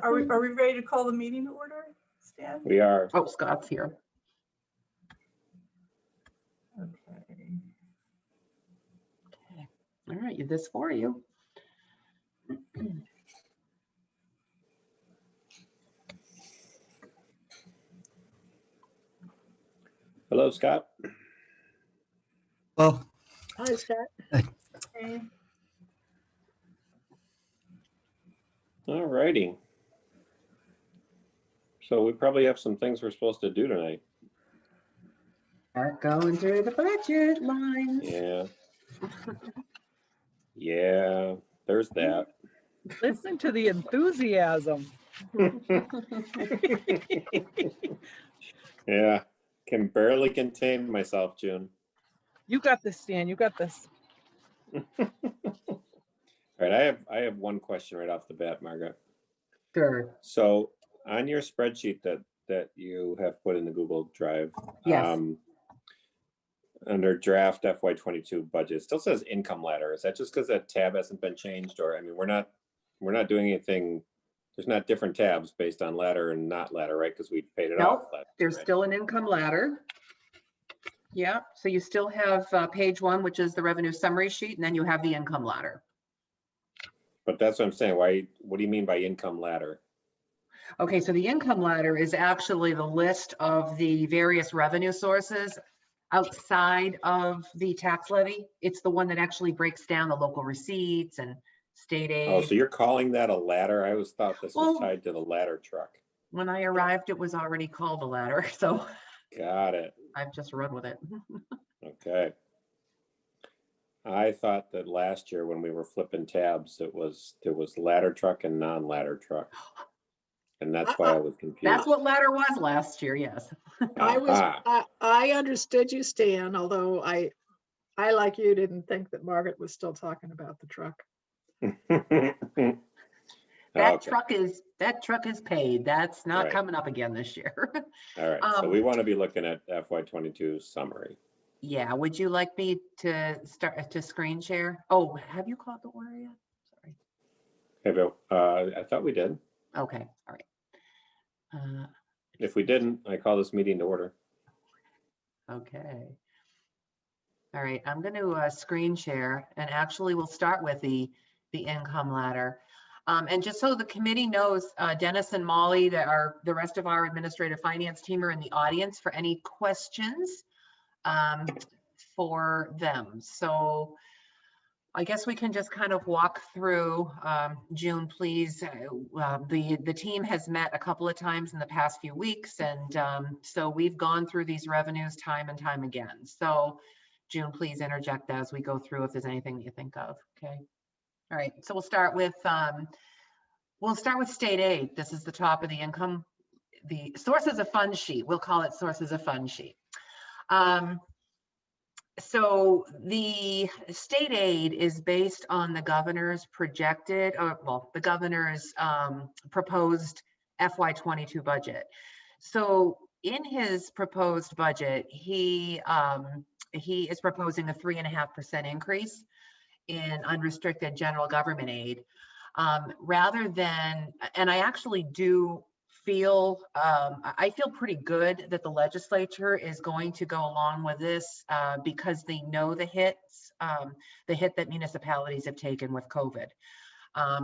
Are we ready to call the meeting to order, Stan? We are. Oh, Scott's here. Okay. Okay. All right, this for you. Hello, Scott. Well, Hi, Scott. Okay. All righty. So we probably have some things we're supposed to do tonight. Start going through the budget lines. Yeah. Yeah, there's that. Listen to the enthusiasm. Yeah, can barely contain myself, June. You got this, Stan. You got this. All right, I have one question right off the bat, Margaret. Sure. So on your spreadsheet that you have put in the Google Drive, Yes. Under draft FY22 budget, it still says income ladder. Is that just because that tab hasn't been changed, or I mean, we're not doing anything? There's not different tabs based on ladder and not ladder, right? Because we paid it Nope, off. Ladder, there's right? still an income ladder. Yeah, so you still have page 1, which is the revenue summary sheet, and then you have the income ladder. But that's what I'm saying. Why? What do you mean by income ladder? Okay, so the income ladder is actually the list of the various revenue sources outside of the tax levy. It's the one that actually breaks down the local receipts and state aid. Oh, so you're calling that a ladder? I always thought this was Well, tied to the ladder truck. when I arrived, it was already called a ladder, so Got it. I've just run with it. Okay. I thought that last year when we were flipping tabs, there was ladder truck and non-ladder truck. And that's why I was confused. That's what ladder was last year, yes. I understood you, Stan, although I like you didn't think that Margaret was still talking about the truck. That Okay. truck is paid. That's not Right. coming up again this year. All right, so we want to be looking at FY22 summary. Yeah, would you like me to start to screen share? Oh, have you called the order yet? Sorry. Okay, but I thought we did. Okay, all right. If we didn't, I call this meeting to order. Okay. All right, I'm going to screen share, and actually we'll start with the income ladder. And just so the committee knows, Dennis and Molly, the rest of our administrative finance team are in the audience for any questions for them. So I guess we can just kind of walk through. June, please. The team has met a couple of times in the past few weeks, and so we've gone through these revenues time and time again. So June, please interject as we go through if there's anything that you think of. Okay. All right. So we'll start with state aid. This is the top of the income, the sources of fund sheet. We'll call it sources of fund sheet. So the state aid is based on the governor's projected, the governor's proposed FY22 budget. So in his proposed budget, he is proposing a 3.5% increase in unrestricted general government aid, rather than, and I actually do feel, I feel pretty good that the legislature is going to go along with this because they know the hit that municipalities have taken with COVID.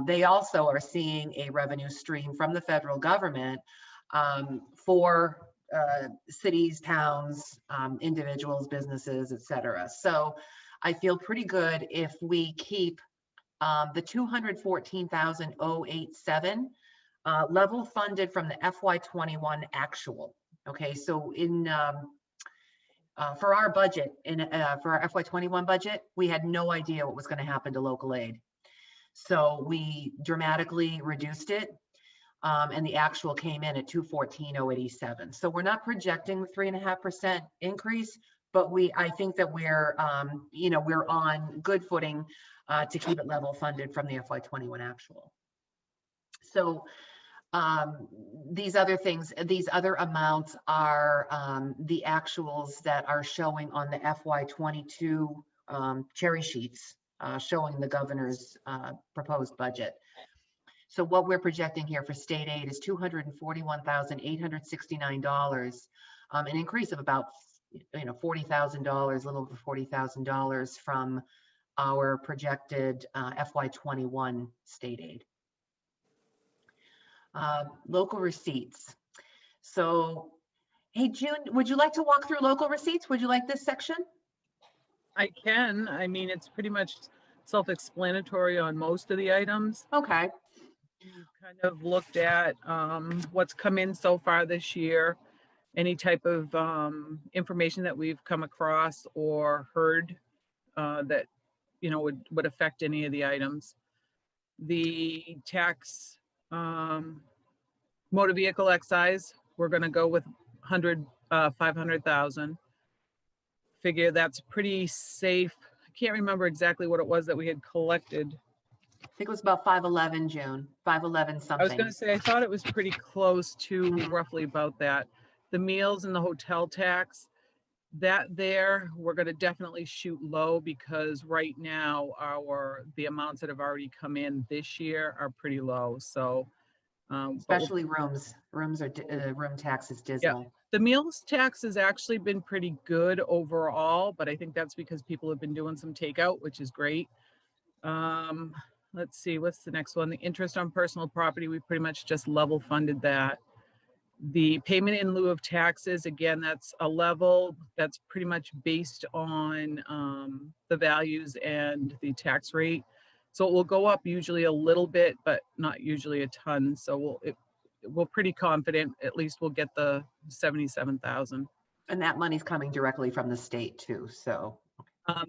They also are seeing a revenue stream from the federal government for cities, towns, individuals, businesses, et cetera. So I feel pretty good if we keep the $214,087 level funded from the FY21 actual. Okay, so for our budget, for our FY21 budget, we had no idea what was going to happen to local aid. So we dramatically reduced it, and the actual came in at $214,087. So we're not projecting the 3.5% increase, but I think that we're we're on good footing to keep it level funded from the FY21 actual. So these other amounts are the actuals that are showing on the FY22 cherry sheets, showing the governor's proposed budget. So what we're projecting here for state aid is $241,869, an increase of about, $40,000, a little over $40,000 from our projected FY21 state aid. Local receipts. So, hey, June, would you like to walk through local receipts? Would you like this section? I can. I mean, it's pretty much self-explanatory on most of the items. Okay. We've kind of looked at what's come in so far this year, any type of information that we've come across or heard that, would affect any of the items. The tax, motor vehicle excise, we're going to go with 500,000. Figure that's pretty safe. I can't remember exactly what it was that we had collected. I think it was about 511, June, 511 something. I was going to say, I thought it was pretty close to roughly about that. The meals and the hotel tax, we're going to definitely shoot low because right now the amounts that have already come in this year are pretty low. So, especially rooms are, room tax is dismal. the meals tax has actually been pretty good overall, but I think that's because people have been doing some takeout, which is great. Let's see, what's the next one? The interest on personal property, we pretty much just level funded that. The payment in lieu of taxes, again, that's a level that's pretty much based on the values and the tax rate. So it will go up usually a little bit, but not usually a ton. So we're pretty confident, at least we'll get the 77,000. And that money's coming directly from the state too, so.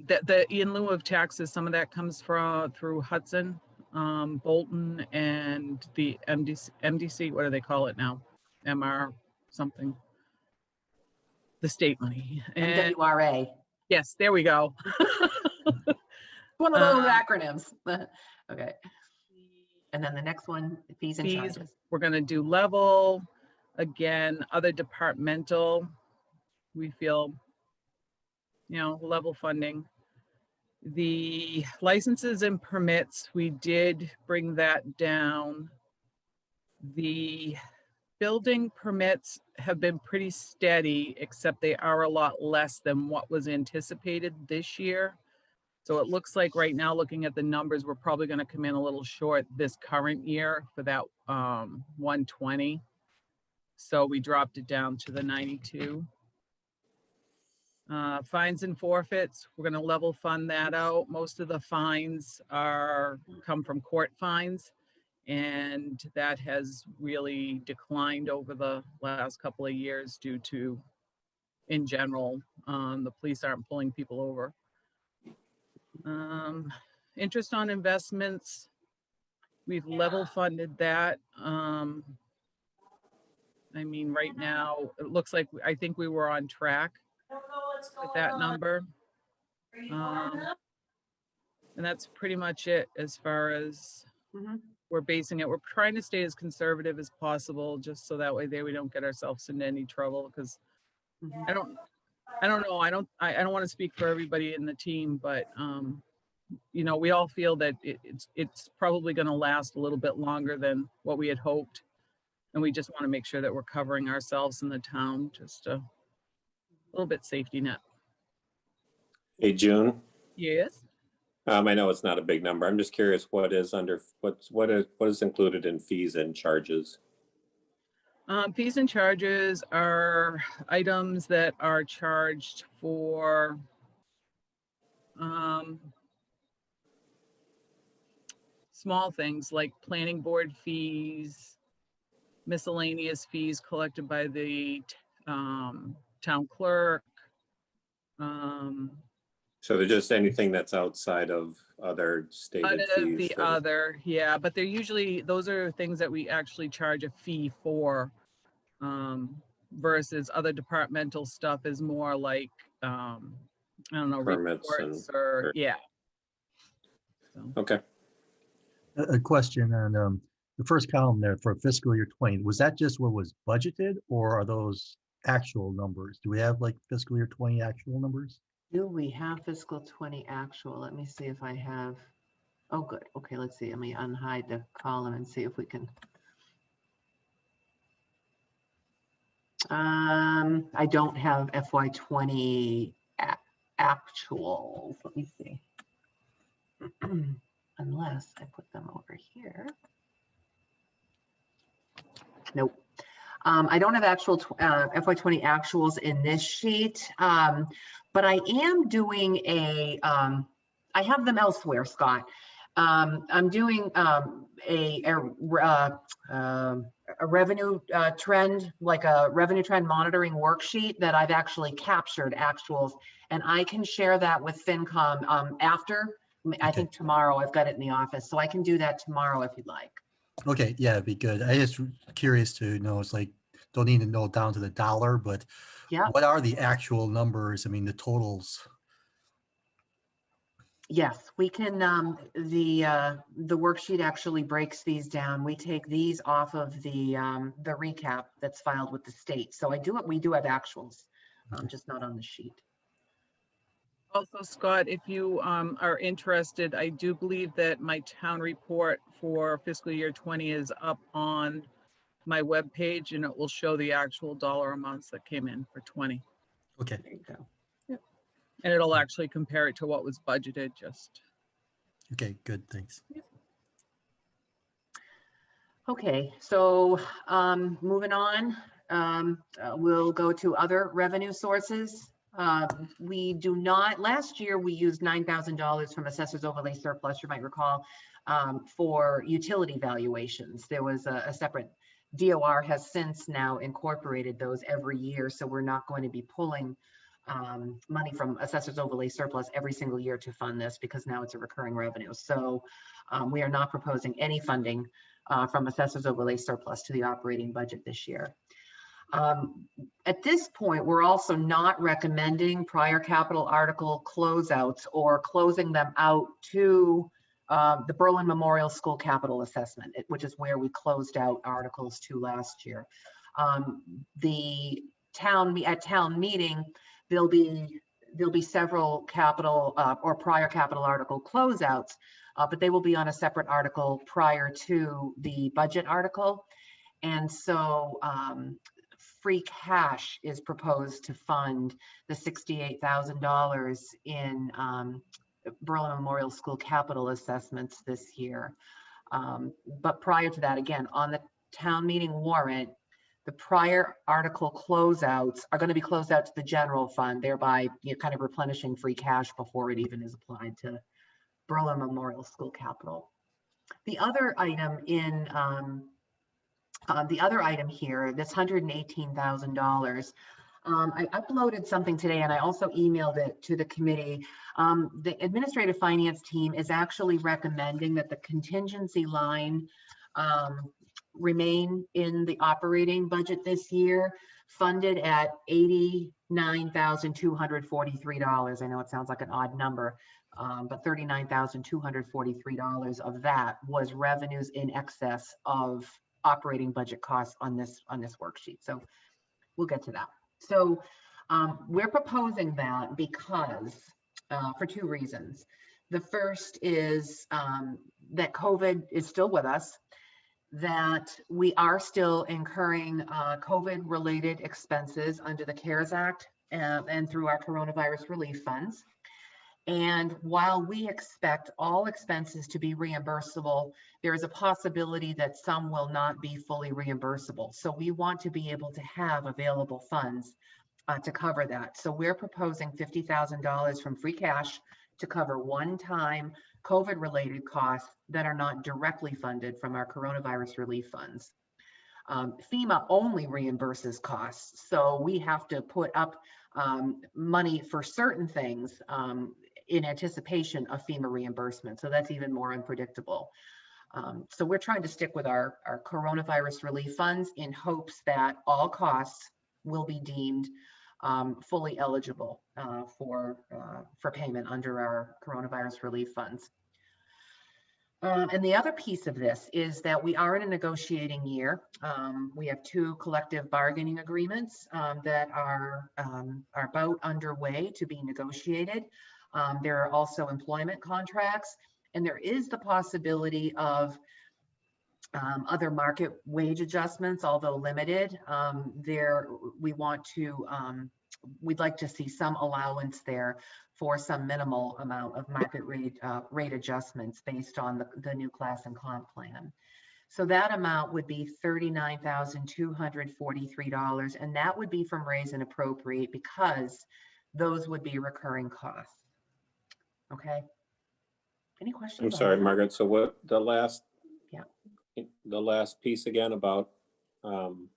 The in lieu of taxes, some of that comes through Hudson, Bolton, and the MDC, what do they call it now? MR something. The state money. And MWRA. yes, there we go. One of those acronyms. Okay. And then the next one, fees and charges. We're going to do level. Again, other departmental, we feel, level funding. The licenses and permits, we did bring that down. The building permits have been pretty steady, except they are a lot less than what was anticipated this year. So it looks like right now, looking at the numbers, we're probably going to come in a little short this current year for that 120. So we dropped it down to the 92. Fines and forfeits, we're going to level fund that out. Most of the fines come from court fines, and that has really declined over the last couple of years due to, in general, the police aren't pulling people over. Interest on investments, we've level funded that. I mean, right now, it looks like, I think we were on track with that number. And that's pretty much it as far as we're basing it. We're trying to stay as conservative as possible, just so that way we don't get ourselves into any trouble, because I don't know. I don't want to speak for everybody in the team, but we all feel that it's probably going to last a little bit longer than what we had hoped. And we just want to make sure that we're covering ourselves in the town, just a little bit safety net. Hey, June. Yes. I know it's not a big number. I'm just curious what is included in fees and charges? Fees and charges are items that are charged for small things like planning board fees, miscellaneous fees collected by the town clerk. So they're just anything that's outside of other stated fees? Yeah, but they're usually, those are things that we actually charge a fee for, versus other departmental stuff is more like, I don't know, Permits reports or yeah. So. Okay. A question on the first column there for fiscal year 20, was that just what was budgeted, or are those actual numbers? Do we have like fiscal year 20 actual numbers? Do we have fiscal 20 actual? Let me see if I have. Oh, good. Okay, let's see. Let me unhide the column and see if we can. I don't have FY20 actuals. Let me see. Unless I put them over here. Nope. I don't have actual FY20 actuals in this sheet, but I am doing a, I have them elsewhere, Scott. I'm doing a revenue trend, like a revenue trend monitoring worksheet that I've actually captured actuals, and I can share that with FinCom after. I think tomorrow. I've got it in the office, so I can do that tomorrow if you'd like. Okay, yeah, it'd be good. I just curious to know, it's like, don't need to know down to the dollar, but Yeah. what are the actual numbers? I mean, the totals. Yes, we can, the worksheet actually breaks these down. We take these off of the recap that's filed with the state. So we do have actuals, just not on the sheet. Also, Scott, if you are interested, I do believe that my town report for fiscal year 20 is up on my webpage, and it will show the actual dollar amounts that came in for 20. Okay, There you go. And it'll actually compare it to what was budgeted, just. okay, good, thanks. Okay, so moving on, we'll go to other revenue sources. We do not, last year we used $9,000 from assessor's overlay surplus, you might recall, for utility valuations. There was a separate, DOR has since now incorporated those every year, so we're not going to be pulling money from assessor's overlay surplus every single year to fund this, because now it's a recurring revenue. So we are not proposing any funding from assessor's overlay surplus to the operating budget this year. At this point, we're also not recommending prior capital article closeouts or closing them out to the Berlin Memorial School capital assessment, which is where we closed out articles to last year. At town meeting, there'll be several capital or prior capital article closeouts, but they will be on a separate article prior to the budget article. And so free cash is proposed to fund the $68,000 in Berlin Memorial School capital assessments this year. But prior to that, again, on the town meeting warrant, the prior article closeouts are going to be closed out to the general fund, thereby kind of replenishing free cash before it even is applied to Berlin Memorial School capital. The other item in here, this $118,000. I uploaded something today, and I also emailed it to the committee. The administrative finance team is actually recommending that the contingency line remain in the operating budget this year, funded at $89,243. I know it sounds like an odd number, but $39,243 of that was revenues in excess of operating budget costs on this worksheet. So we'll get to that. So we're proposing that because for two reasons. The first is that COVID is still with us, that we are still incurring COVID-related expenses under the CARES Act and through our coronavirus relief funds. And while we expect all expenses to be reimbursable, there is a possibility that some will not be fully reimbursable. So we want to be able to have available funds to cover that. So we're proposing $50,000 from free cash to cover one-time COVID-related costs that are not directly funded from our coronavirus relief funds. FEMA only reimburses costs, so we have to put up money for certain things in anticipation of FEMA reimbursement. So that's even more unpredictable. So we're trying to stick with our coronavirus relief funds in hopes that all costs will be deemed fully eligible for payment under our coronavirus relief funds. And the other piece of this is that we are in a negotiating year. We have two collective bargaining agreements that are about underway to be negotiated. There are also employment contracts, And there is the possibility of other market wage adjustments, although limited. We'd like to see some allowance there for some minimal amount of market rate adjustments based on the new class and comp plan. So that amount would be $39,243, and that would be from raise and appropriate because those would be recurring costs. Okay. Any questions? I'm on sorry, that? Margaret. So what the last piece again about The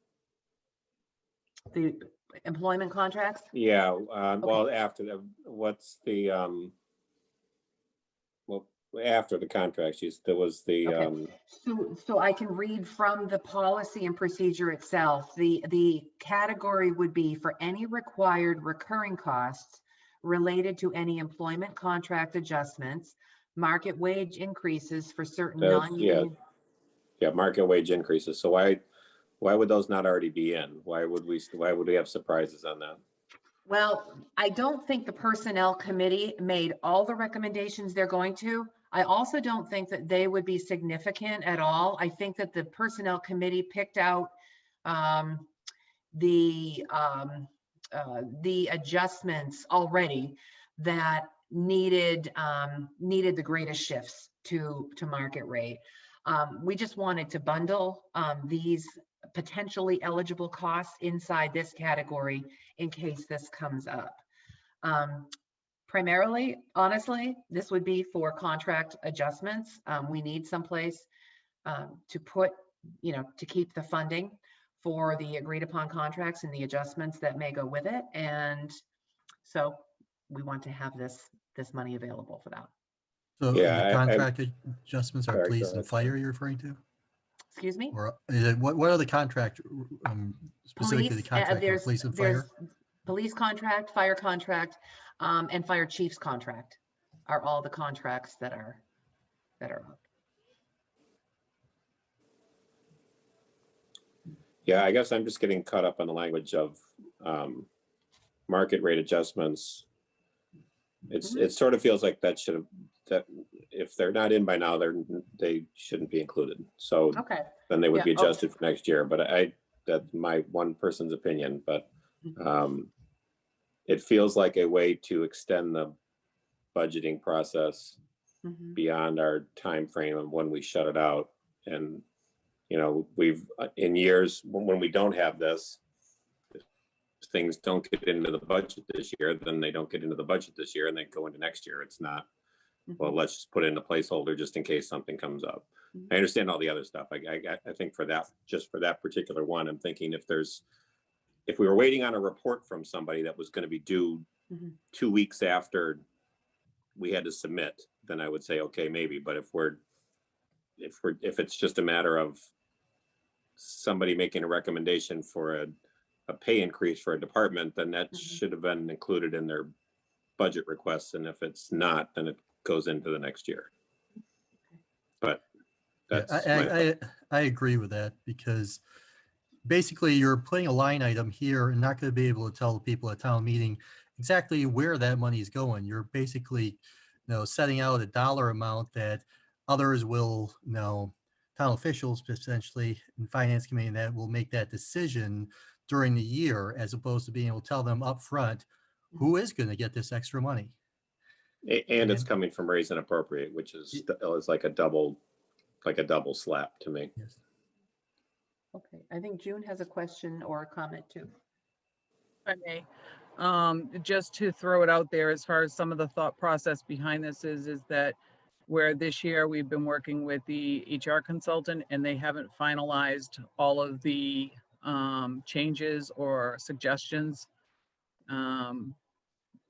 employment contracts? yeah, well, after the what's the well, after the contracts, there was the Okay. So I can read from the policy and procedure itself. The category would be for any required recurring costs related to any employment contract adjustments, market wage increases for certain non-union. yeah, market wage increases. So why would those not already be in? Why would we have surprises on that? Well, I don't think the personnel committee made all the recommendations they're going to. I also don't think that they would be significant at all. I think that the personnel committee picked out the adjustments already that needed the greatest shifts to market rate. We just wanted to bundle these potentially eligible costs inside this category in case this comes up. Primarily, honestly, this would be for contract adjustments. We need someplace to put, to keep the funding for the agreed upon contracts and the adjustments that may go with it. And so we want to have this money available for that. So Yeah, the contract adjustments are Sorry, police go and ahead. fire you're referring to? Excuse me? Or is it, what are the contract, specifically the contract for there's police and fire? police contract, fire contract, and fire chief's contract are all the contracts that are up. Yeah, I guess I'm just getting caught up on the language of market rate adjustments. It sort of feels like that if they're not in by now, they shouldn't be included. So Okay. then they would Yeah, be adjusted for next year. But that's my one person's opinion. But it feels like a way to extend the budgeting process beyond our time frame and when we shut it out. And we've in years when we don't have this, if things don't get into the budget this year, then they don't get into the budget this year and they go into next year. It's not, well, let's just put in a placeholder just in case something comes up. I understand all the other stuff. I think for that, just for that particular one, I'm thinking if we were waiting on a report from somebody that was going to be due 2 weeks after we had to submit, then I would say, okay, maybe. But if it's just a matter of somebody making a recommendation for a pay increase for a department, then that should have been included in their budget requests. And if it's not, then it goes into the next year. But that's I agree with that, because basically you're putting a line item here and not going to be able to tell the people at town meeting exactly where that money is going. You're basically, setting out a dollar amount that others will, town officials essentially in finance committee that will make that decision during the year, as opposed to being able to tell them up front who is going to get this extra money. And it's coming from raise and appropriate, which is like a double slap to me. Yes. Okay, I think June has a question or a comment too. If I may, just to throw it out there, as far as some of the thought process behind this is that where this year we've been working with the HR consultant and they haven't finalized all of the changes or suggestions.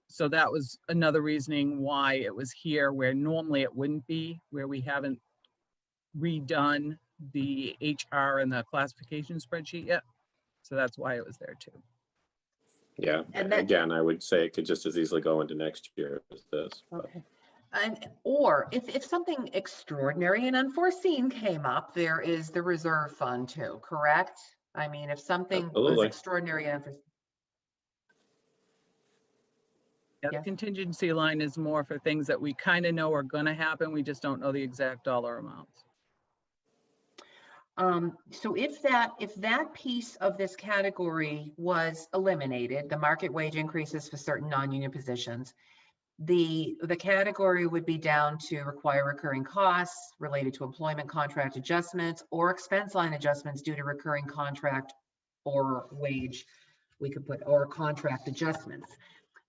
So that was another reasoning why it was here, where normally it wouldn't be, where we haven't redone the HR and the classification spreadsheet yet. So that's why it was there too. Yeah, And that- again, I would say it could just as easily go into next year as this. But. Okay. Or if something extraordinary and unforeseen came up, there is the reserve fund too, correct? I mean, if something was Absolutely. extraordinary and unforeseen. Yeah, the Yes. contingency line is more for things that we kind of know are going to happen. We just don't know the exact dollar amounts. So if that piece of this category was eliminated, the market wage increases for certain non-union positions, the category would be down to require recurring costs related to employment contract adjustments or expense line adjustments due to recurring contract or wage, we could put, or contract adjustments.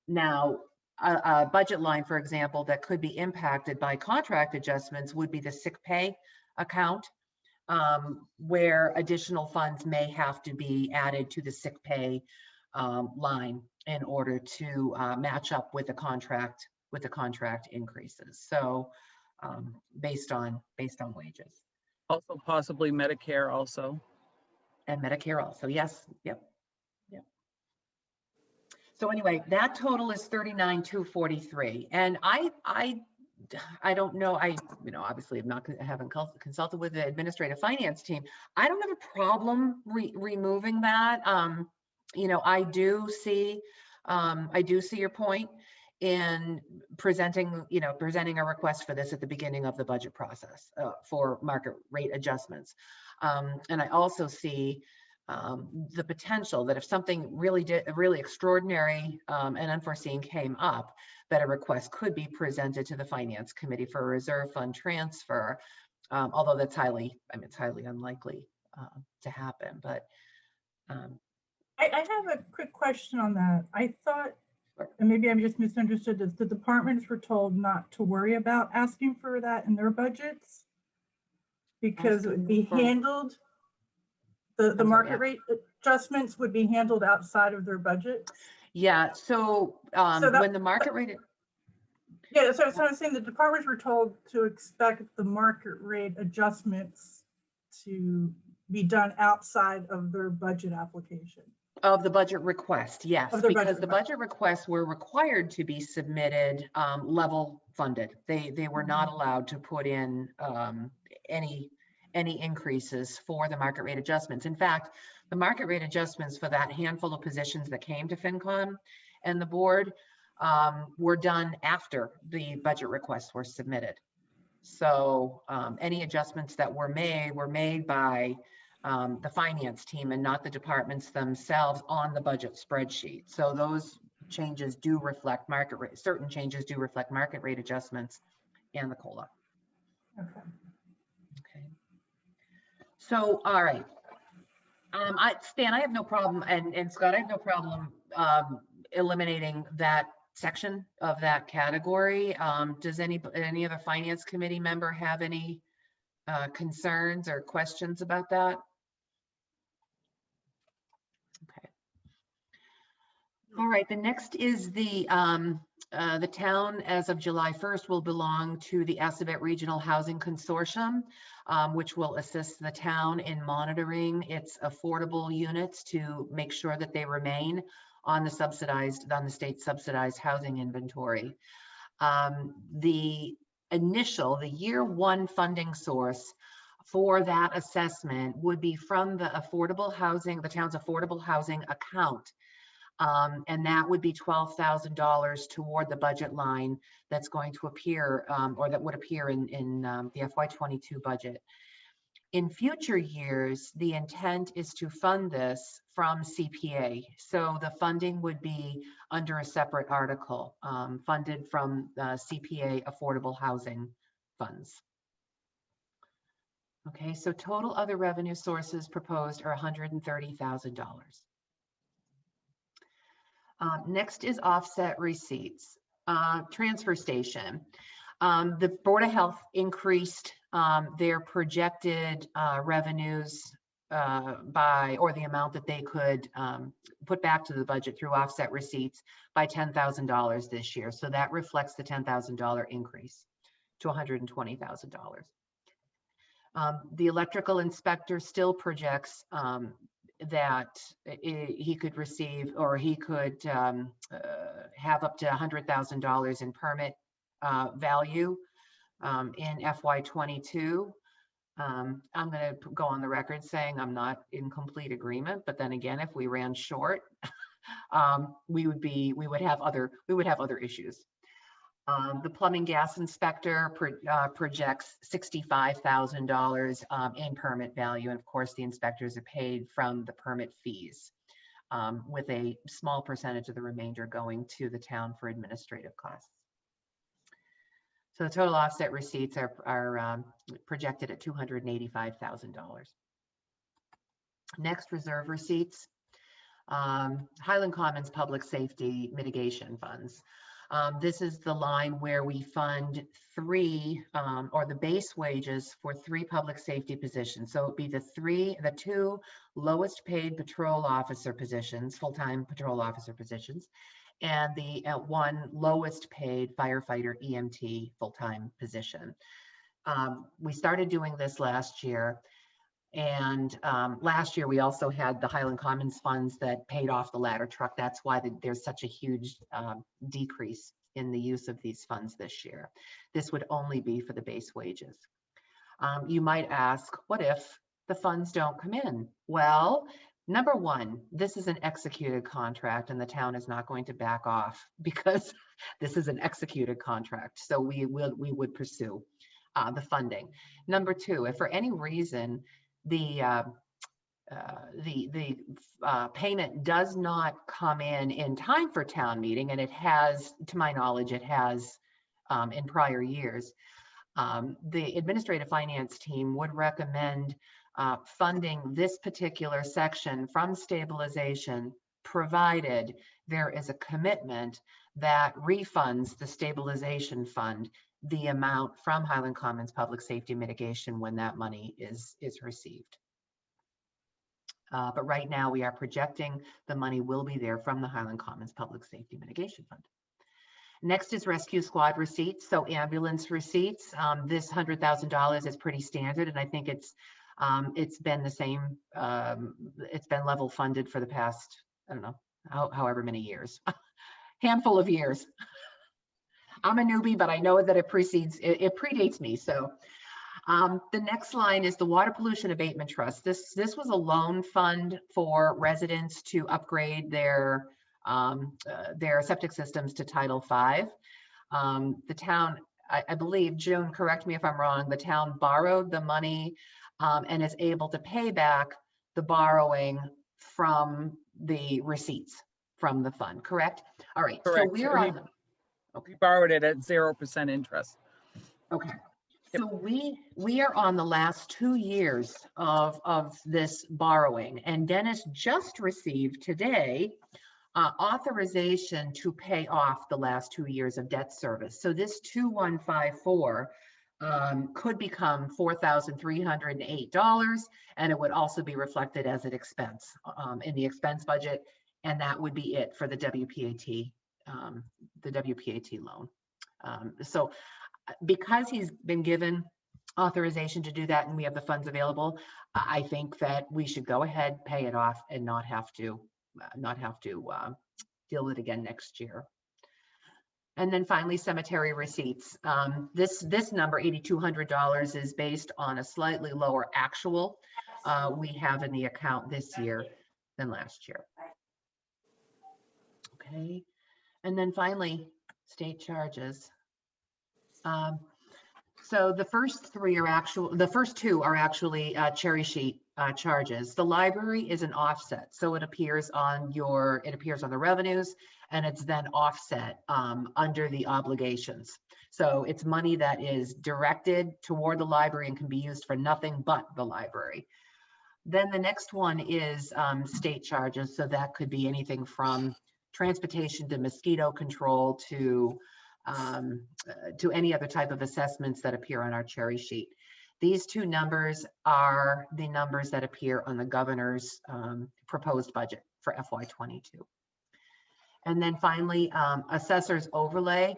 Now, a budget line, for example, that could be impacted by contract adjustments would be the sick pay account, where additional funds may have to be added to the sick pay line in order to match up with the contract increases. So based on wages Also possibly Medicare also. and Medicare also. Yes. Yep. So anyway, that total is 39,243, and I don't know. Obviously haven't consulted with the administrative finance team. I don't have a problem removing that. I do see your point in presenting a request for this at the beginning of the budget process for market rate adjustments. And I also see the potential that if something really extraordinary and unforeseen came up, that a request could be presented to the finance committee for a reserve fund transfer, although that's highly unlikely to happen. But I have a quick question on that. I thought, and maybe I'm just misunderstood this, the departments were told not to worry about asking for that in their budgets because it would be handled, the market rate adjustments would be handled outside of their budget. yeah, so when the market rate, Yeah, so I'm saying the departments were told to expect the market rate adjustments to be done outside of their budget application. of the budget request, yes, Of their because budget the budget requests were required to be submitted level funded. They were not allowed to put in any increases for the market rate adjustments. In fact, the market rate adjustments for that handful of positions that came to FinCom and the board were done after the budget requests were submitted. So any adjustments that were made by the finance team and not the departments themselves on the budget spreadsheet. So those changes do reflect market rate, certain changes do reflect market rate adjustments and the COLA. Okay. Okay. So, all right. Stan, I have no problem, and Scott, I have no problem eliminating that section of that category. Does any other finance committee member have any concerns or questions about that? Okay. All right, the next is the town as of July 1st will belong to the Assabet Regional Housing Consortium, which will assist the town in monitoring its affordable units to make sure that they remain on the state subsidized housing inventory. The year one funding source for that assessment would be from the town's affordable housing account. And that would be $12,000 toward the budget line that's going to appear, or that would appear in the FY22 budget. In future years, the intent is to fund this from CPA. So the funding would be under a separate article, funded from the CPA affordable housing funds. Okay, so total other revenue sources proposed are $130,000. Next is offset receipts. Transfer station. The Board of Health increased their projected revenues or the amount that they could put back to the budget through offset receipts by $10,000 this year. So that reflects the $10,000 increase to $120,000. The electrical inspector still projects that he could receive, or he could have up to $100,000 in permit value in FY22. I'm going to go on the record saying I'm not in complete agreement, but then again, if we ran short, we would have other issues. The plumbing gas inspector projects $65,000 in permit value. And of course, the inspectors are paid from the permit fees, with a small percentage of the remainder going to the town for administrative costs. So the total offset receipts are projected at $285,000. Next, reserve receipts. Highland Commons Public Safety Mitigation Funds. This is the line where we fund or the base wages for 3 public safety positions. So it'd be the 2 lowest paid patrol officer positions, full-time patrol officer positions, and the 1 lowest paid firefighter EMT full-time position. We started doing this last year. And last year, we also had the Highland Commons funds that paid off the ladder truck. That's why there's such a huge decrease in the use of these funds this year. This would only be for the base wages. You might ask, what if the funds don't come in? Well, number one, this is an executed contract and the town is not going to back off because this is an executed contract. So we would pursue the funding. Number two, if for any reason the payment does not come in time for town meeting, and it has, to my knowledge, it has in prior years, the administrative finance team would recommend funding this particular section from stabilization, provided there is a commitment that refunds the stabilization fund the amount from Highland Commons Public Safety Mitigation when that money is received. But right now we are projecting the money will be there from the Highland Commons Public Safety Mitigation Fund. Next is rescue squad receipts. So ambulance receipts, this $100,000 is pretty standard, and I think it's been the same. It's been level funded for the past, I don't know, however many years, handful of years. I'm a newbie, but I know that it predates me. So the next line is the Water Pollution Abatement Trust. This was a loan fund for residents to upgrade their septic systems to Title V. The town, I believe, June, correct me if I'm wrong, the town borrowed the money and is able to pay back the borrowing from the receipts from the fund, correct? All right, Correct. so we're on. We borrowed it at 0% interest. Okay. So we are on the last 2 years of this borrowing, and Dennis just received today authorization to pay off the last 2 years of debt service. So this 2154 could become $4,308, and it would also be reflected as an expense in the expense budget, and that would be it for the WPAT loan. So because he's been given authorization to do that and we have the funds available, I think that we should go ahead, pay it off, and not have to deal with it again next year. And then finally, cemetery receipts. This number, $8,200, is based on a slightly lower actual we have in the account this year than last year. Okay. And then finally, state charges. So the first two are actually cherry sheet charges. The library is an offset, so it appears on the revenues, and it's then offset under the obligations. So it's money that is directed toward the library and can be used for nothing but the library. Then the next one is state charges. So that could be anything from transportation to mosquito control to any other type of assessments that appear on our cherry sheet. These two numbers are the numbers that appear on the governor's proposed budget for FY22. And then finally, assessor's overlay.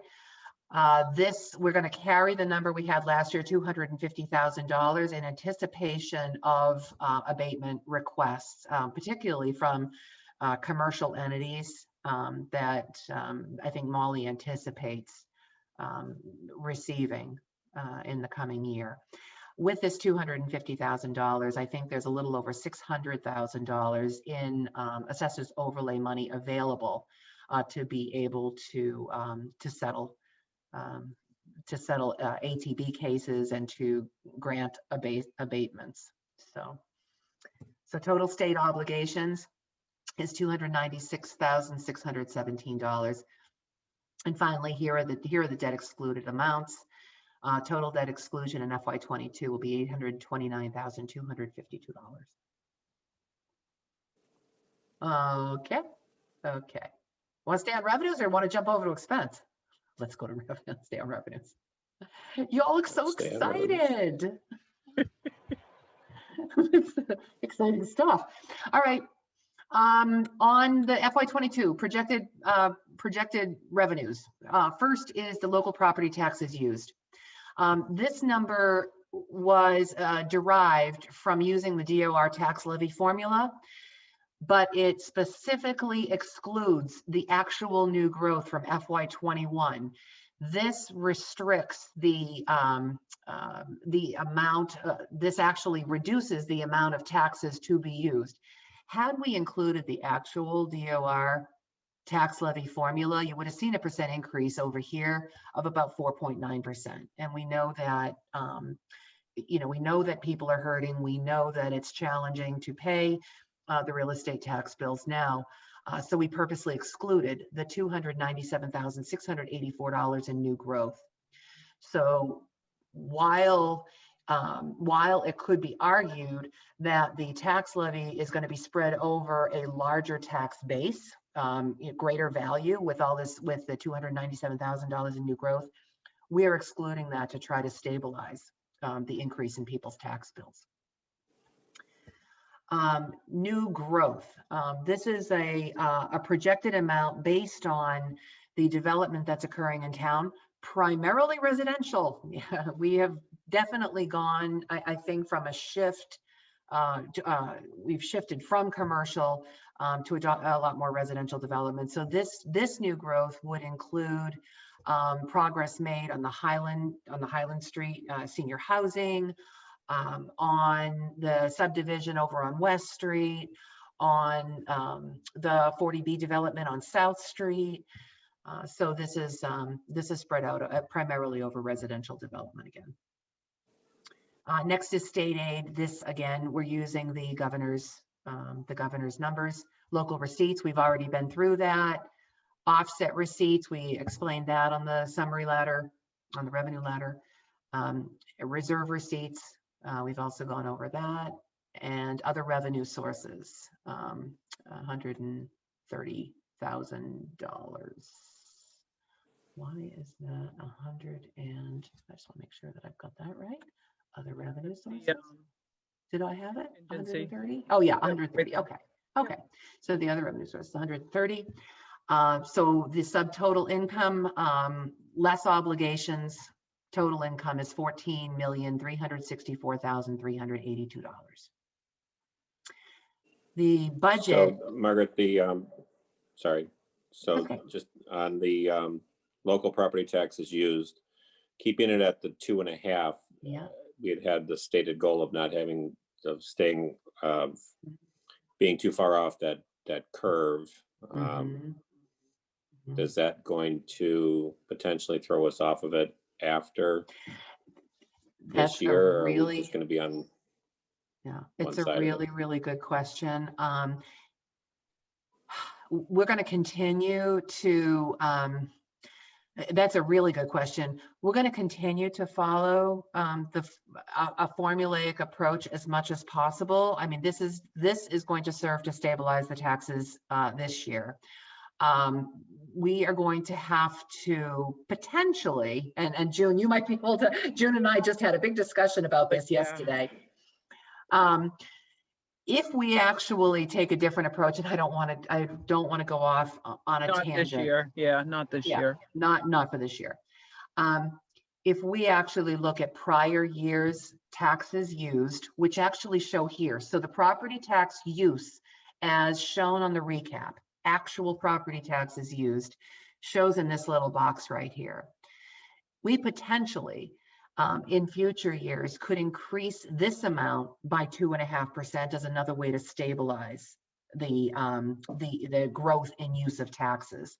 We're going to carry the number we had last year, $250,000, in anticipation of abatement requests, particularly from commercial entities that I think Molly anticipates receiving in the coming year. With this $250,000, I think there's a little over $600,000 in assessors overlay money available to be able to settle ATB cases and to grant abatements. So total state obligations is $296,617. And finally, here are the debt excluded amounts. Total debt exclusion in FY22 will be $829,252. Okay. Want to stay on revenues or want to jump over to expense? Let's go to revenues. Stay on revenues. You all look so excited. Exciting stuff. All right. On the FY22 projected revenues, first is the local property taxes used. This number was derived from using the DOR tax levy formula, but it specifically excludes the actual new growth from FY21. This restricts the amount, this actually reduces the amount of taxes to be used. Had we included the actual DOR tax levy formula, you would have seen a percent increase over here of about 4.9%. And we know that, we know that people are hurting. We know that it's challenging to pay the real estate tax bills now. So we purposely excluded the $297,684 in new growth. So while it could be argued that the tax levy is going to be spread over a larger tax base, greater value with the $297,000 in new growth, we are excluding that to try to stabilize the increase in people's tax bills. New growth. This is a projected amount based on the development that's occurring in town, primarily residential. Yeah, we have definitely gone, I think, from a shift. We've shifted from commercial to a lot more residential development. So this new growth would include progress made on the Highland Street senior housing, on the subdivision over on West Street, on the 40B development on South Street. So this is spread out primarily over residential development again. Next is state aid. This again, we're using the governor's numbers. Local receipts, we've already been through that. Offset receipts, we explained that on the summary ladder, on the revenue ladder. Reserve receipts, we've also gone over that. And other revenue sources, $130,000. Why is that 100 and, I just want to make sure that I've got that right. Other revenue sources. Yeah. Did I have it? 130? Oh yeah, 130. Okay. Okay. So the other revenue source is 130. So the subtotal income, less obligations, total income is $14,364,382. The budget. So Margaret, sorry. So okay. Just on the local property taxes used, keeping it at the 2.5. Yeah. We had the stated goal of not having, of staying, being too far off that curve. Is that going to potentially throw us off of it after this year, or are we just going to be on? Yeah, it's a really good question. We're going to continue to, that's a really good question. We're going to continue to follow a formulaic approach as much as possible. I mean, this is going to serve to stabilize the taxes this year. We are going to have to potentially, and June, you might be able to, June and I just had a big discussion about this yesterday. If we actually take a different approach, and I don't want to go off on a tangent. Not this year. Yeah, not this year. Not for this year. If we actually look at prior years' taxes used, which actually show here. So the property tax use as shown on the recap, actual property taxes used, shows in this little box right here. We potentially in future years could increase this amount by 2.5% as another way to stabilize the growth in use of taxes.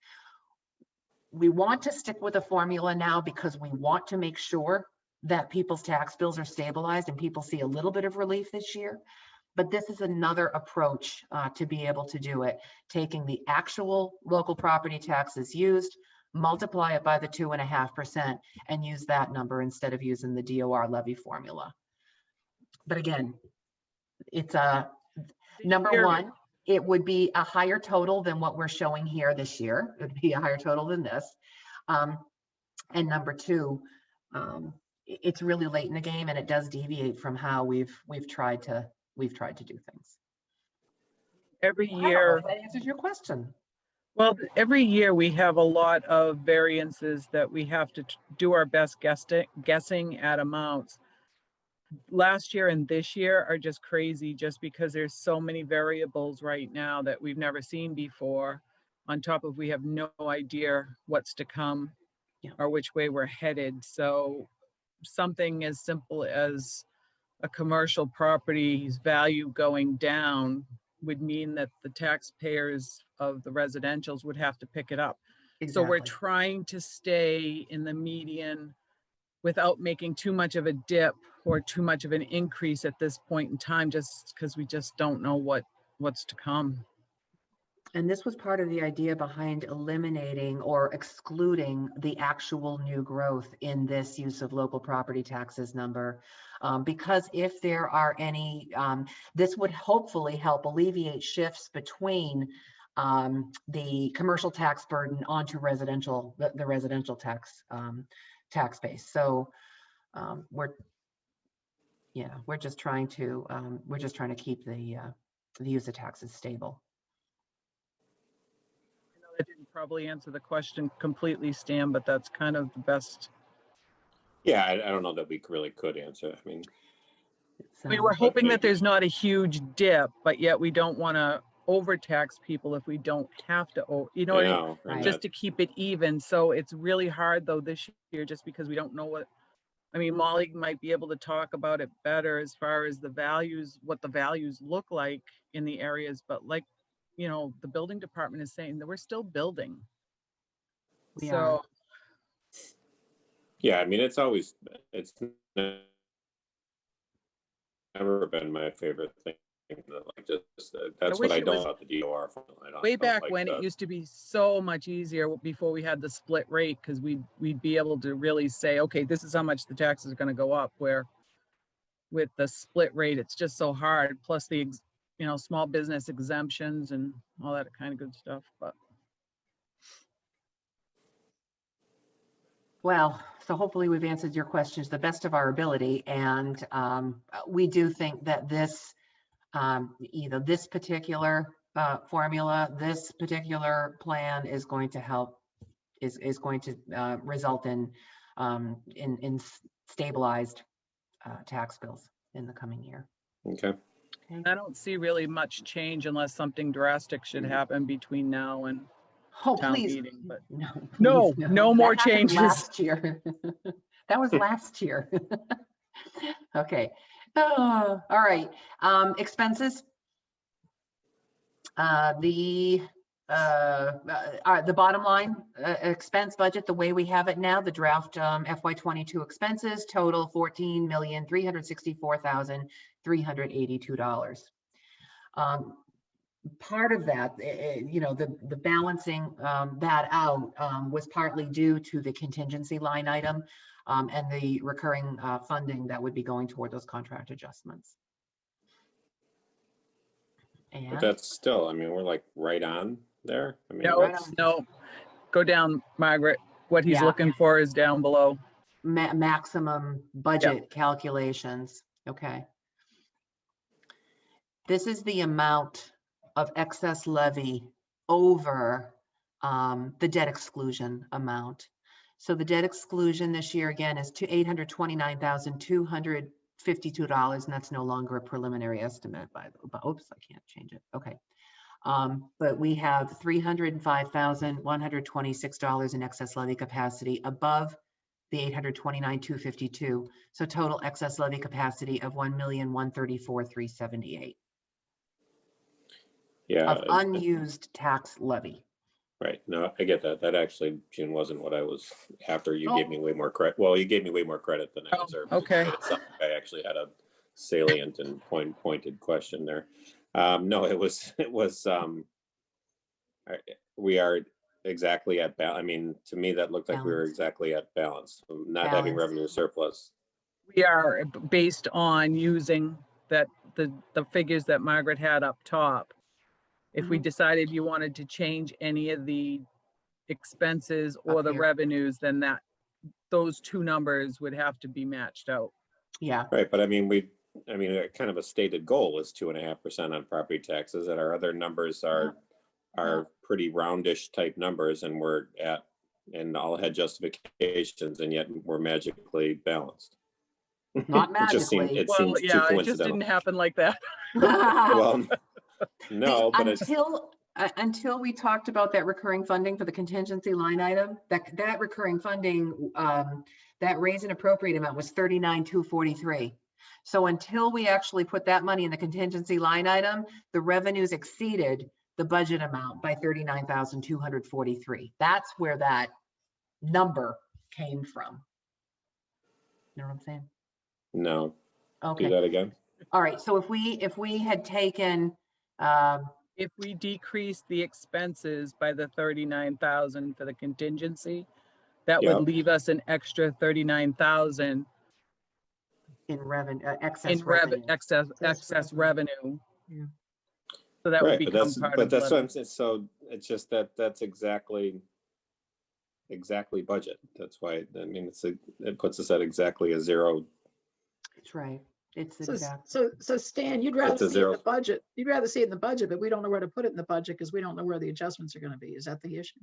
We want to stick with a formula now because we want to make sure that people's tax bills are stabilized and people see a little bit of relief this year. But this is another approach to be able to do it, taking the actual local property taxes used, multiply it by the 2.5% and use that number instead of using the DOR levy formula. But again, it's number one, it would be a higher total than what we're showing here this year. It would be a higher total than this. And number two, it's really late in the game and it does deviate from how we've tried to do things. Every I don't know year, if that answers your question. well, every year we have a lot of variances that we have to do our best guessing at amounts. Last year and this year are just crazy just because there's so many variables right now that we've never seen before. On top of we have no idea what's to come or which way we're headed. So something as simple as a commercial property's value going down would mean that the taxpayers of the residentials would have to pick it up. So we're trying to stay in the median without making too much of a dip or too much of an increase at this point in time, just because we just don't know what's to come. And this was part of the idea behind eliminating or excluding the actual new growth in this use of local property taxes number. Because if there are any, this would hopefully help alleviate shifts between the commercial tax burden onto residential, the residential tax base. So we're just trying to keep the use of taxes stable. I know that didn't probably answer the question completely, Stan, but that's kind of the best. Yeah, I don't know that we really could answer. I mean, We're hoping that there's not a huge dip, but yet we don't want to overtax people if we don't have to, you know, I know, Right. just to keep it even. So it's really hard though this year, just because we don't know what, I mean, Molly might be able to talk about it better as far as the values, what the values look like in the areas, but like, you know, the building department is saying that we're still building. We So are. yeah, I mean, it's never been my favorite thing. Like that's what wish I it don't was about the DOR. way back when it used to be so much easier before we had the split rate, because we'd be able to really say, okay, this is how much the taxes are going to go up, where with the split rate, it's just so hard. Plus the, you know, small business exemptions and all that kind of good stuff. But Well, so hopefully we've answered your questions to the best of our ability. And we do think that this, either this particular formula, this particular plan is going to help, is going to result in stabilized tax bills in the coming year. Okay. I don't see really much change unless something drastic should happen between now and Oh, town please. meeting. But No, no more That happened changes. last year. That was last year. Okay. Oh, all right. Expenses. The bottom line expense budget, the way we have it now, the draft FY22 expenses total $14,364,382. Part of that, you know, the balancing that out was partly due to the contingency line item and the recurring funding that would be going toward those contract adjustments. But And that's still, I mean, we're like right on there. I mean, No, that's, no, go down, Margaret. What he's Yeah. looking for is down below. maximum budget calculations. Okay. This is the amount of excess levy over the debt exclusion amount. So the debt exclusion this year again is to $829,252, and that's no longer a preliminary estimate. Oops, I can't change it. Okay. But we have $305,126 in excess levy capacity above the 829,252. So total excess levy capacity of 1,134,378 Yeah, of unused tax levy. right. No, I get that. That actually, June, wasn't what I was after. You Oh. gave me way more credit. Well, you gave me way more credit than I Oh, deserved. okay. It sounded like I actually had a salient and pointed question there. No, it was, we are exactly at balance. I mean, to me, that looked like we were Balance. exactly at balance, not having Balance. revenue surplus. We are based on using that, the figures that Margaret had up top. If we Mhm. decided you wanted to change any of the expenses or Up the here. revenues, then those two numbers would have to be matched out. Yeah. Right, but I mean, kind of a stated goal is 2.5% on property taxes, and our other numbers are pretty roundish type numbers, and and all had justifications, and yet we're magically balanced. Not It just seemed, magically. it Well, seems too yeah, it just coincidental. didn't happen like that. Well, no, but it's, Until we talked about that recurring funding for the contingency line item, that recurring funding, that raise and appropriate amount was 39,243. So until we actually put that money in the contingency line item, the revenues exceeded the budget amount by 39,243. That's where that number came from. You know what I'm saying? no, do Okay. that again. All right. So if we had taken, If we decrease the expenses by the 39,000 for the contingency, that Yeah. would leave us an extra 39,000 in revenue, excess in revenue. excess revenue. Yeah. So that would Right, become part but of that's what I'm levy. saying. So it's just that's exactly budget. That's why, I mean, it puts us at exactly a zero. That's right. It's So, exact. so Stan, you'd rather It's a see it in the zero. budget. You'd rather see it in the budget, but we don't know where to put it in the budget because we don't know where the adjustments are going to be. Is that the issue?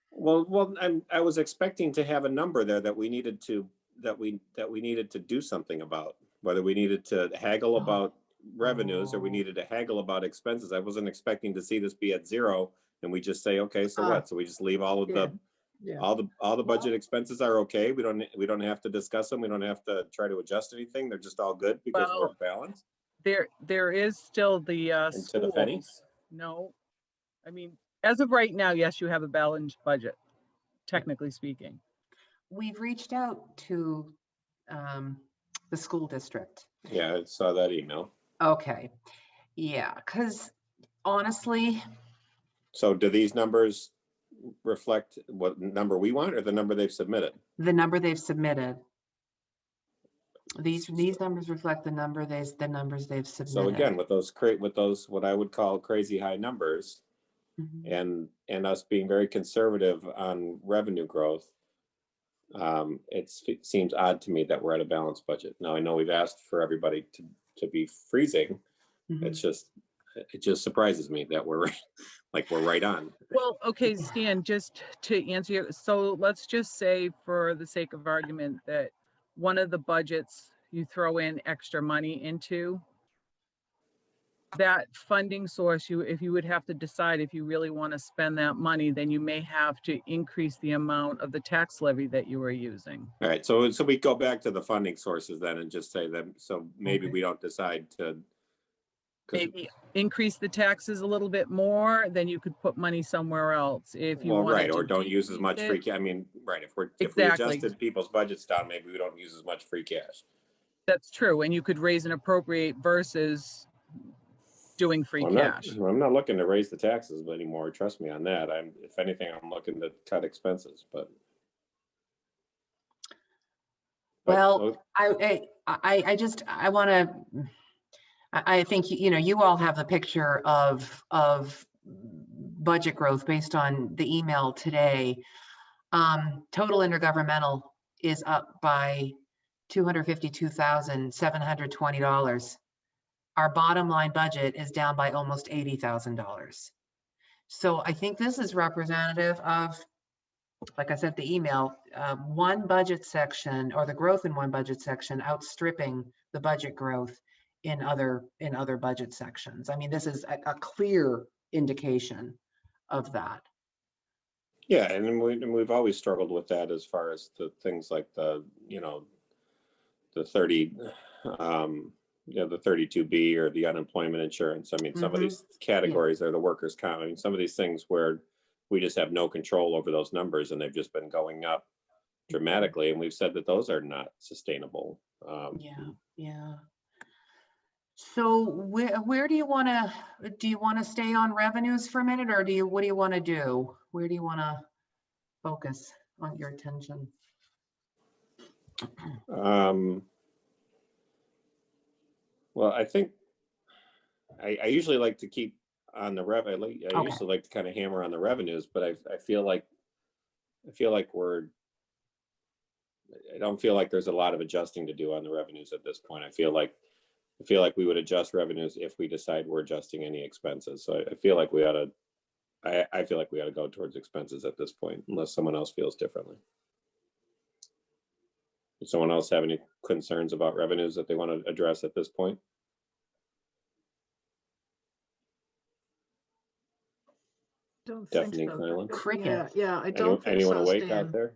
Well, I was expecting to have a number there that we needed to do something about, whether we needed to haggle about revenues or we needed to haggle about expenses. I wasn't expecting to see this be at zero and we just say, okay, so what? So we just leave all of Yeah. all the budget expenses are okay. We don't have to discuss them. We don't have to try to adjust anything. They're just all good because we're Well, balanced. There is still the And to the penny? schools. No, I mean, as of right now, yes, you have a balanced budget, technically speaking. We've reached out to the school district. Yeah, I saw that email. Okay. Yeah, because honestly, So do these numbers reflect what number we want or the number they've submitted? the number they've submitted. These numbers reflect the numbers they've submitted. So again, with those what I would call crazy high numbers, Mhm. and us being very conservative on revenue growth, it seems odd to me that we're at a balanced budget. Now I know we've asked for everybody to be freezing. Mhm. It just surprises me that we're right on. Well, okay, Stan, just to answer you, so let's just say for the sake of argument that one of the budgets you throw in extra money into, that funding source, if you would have to decide if you really want to spend that money, then you may have to increase the amount of the tax levy that you were using. All right, so we go back to the funding sources then and just say that, so maybe Okay. we don't decide to. Maybe increase the taxes a little bit more, then you could put money somewhere else. If you Well, wanted right, or to don't use as decrease much it, free cash. I mean, right, if we Exactly. adjusted people's budgets down, maybe we don't use as much free cash. That's true, and you could raise and appropriate versus doing free Well, cash. I'm not looking to raise the taxes anymore. Trust me on that. If anything, I'm looking to cut expenses, Well, I want to. I think you all have the picture of budget growth based on the email today. Total intergovernmental is up by $252,720. Our bottom line budget is down by almost $80,000. So I think this is representative of, like I said, the email, one budget section or the growth in one budget section outstripping the budget growth in other budget sections. I mean, this is a clear indication of that. Yeah, and we've always struggled with that as far as the things like the, the 30, the 32B or the unemployment insurance. I mean, some of Mhm. these categories are the workers' comp. I mean, some of these things where we just have no control over those numbers and they've just been going up dramatically. And we've said that those are not sustainable. Yeah. So where do you want to stay on revenues for a minute, or what do you want to do? Where do you want to focus on your attention? Well, I think I usually like to keep on the I Okay. usually like to kind of hammer on the revenues, but I feel like I don't feel like there's a lot of adjusting to do on the revenues at this point. I feel like we would adjust revenues if we decide we're adjusting any expenses. So I feel like we ought to. I feel like we ought to go towards expenses at this point, unless someone else feels differently. Does someone else have any concerns about revenues that they want to address at this point? Don't think Deafening so. silence. Crickets. Yeah, I don't think Anyone so, awake Stan. out there?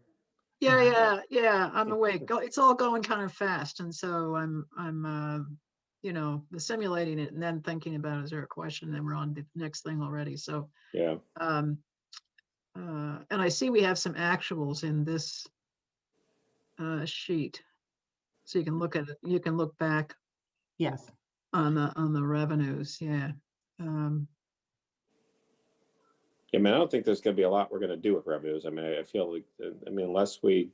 Yeah, I'm awake. It's all going kind of fast, and so I'm assimilating it and then thinking about, is there a question? And then we're on the next thing already. So, Yeah. and I see we have some actuals in this sheet, so you can look at it. You can look back Yes. on the revenues. Yeah. Yeah, man, I don't think there's going to be a lot we're going to do with revenues. I mean, I feel like, unless we're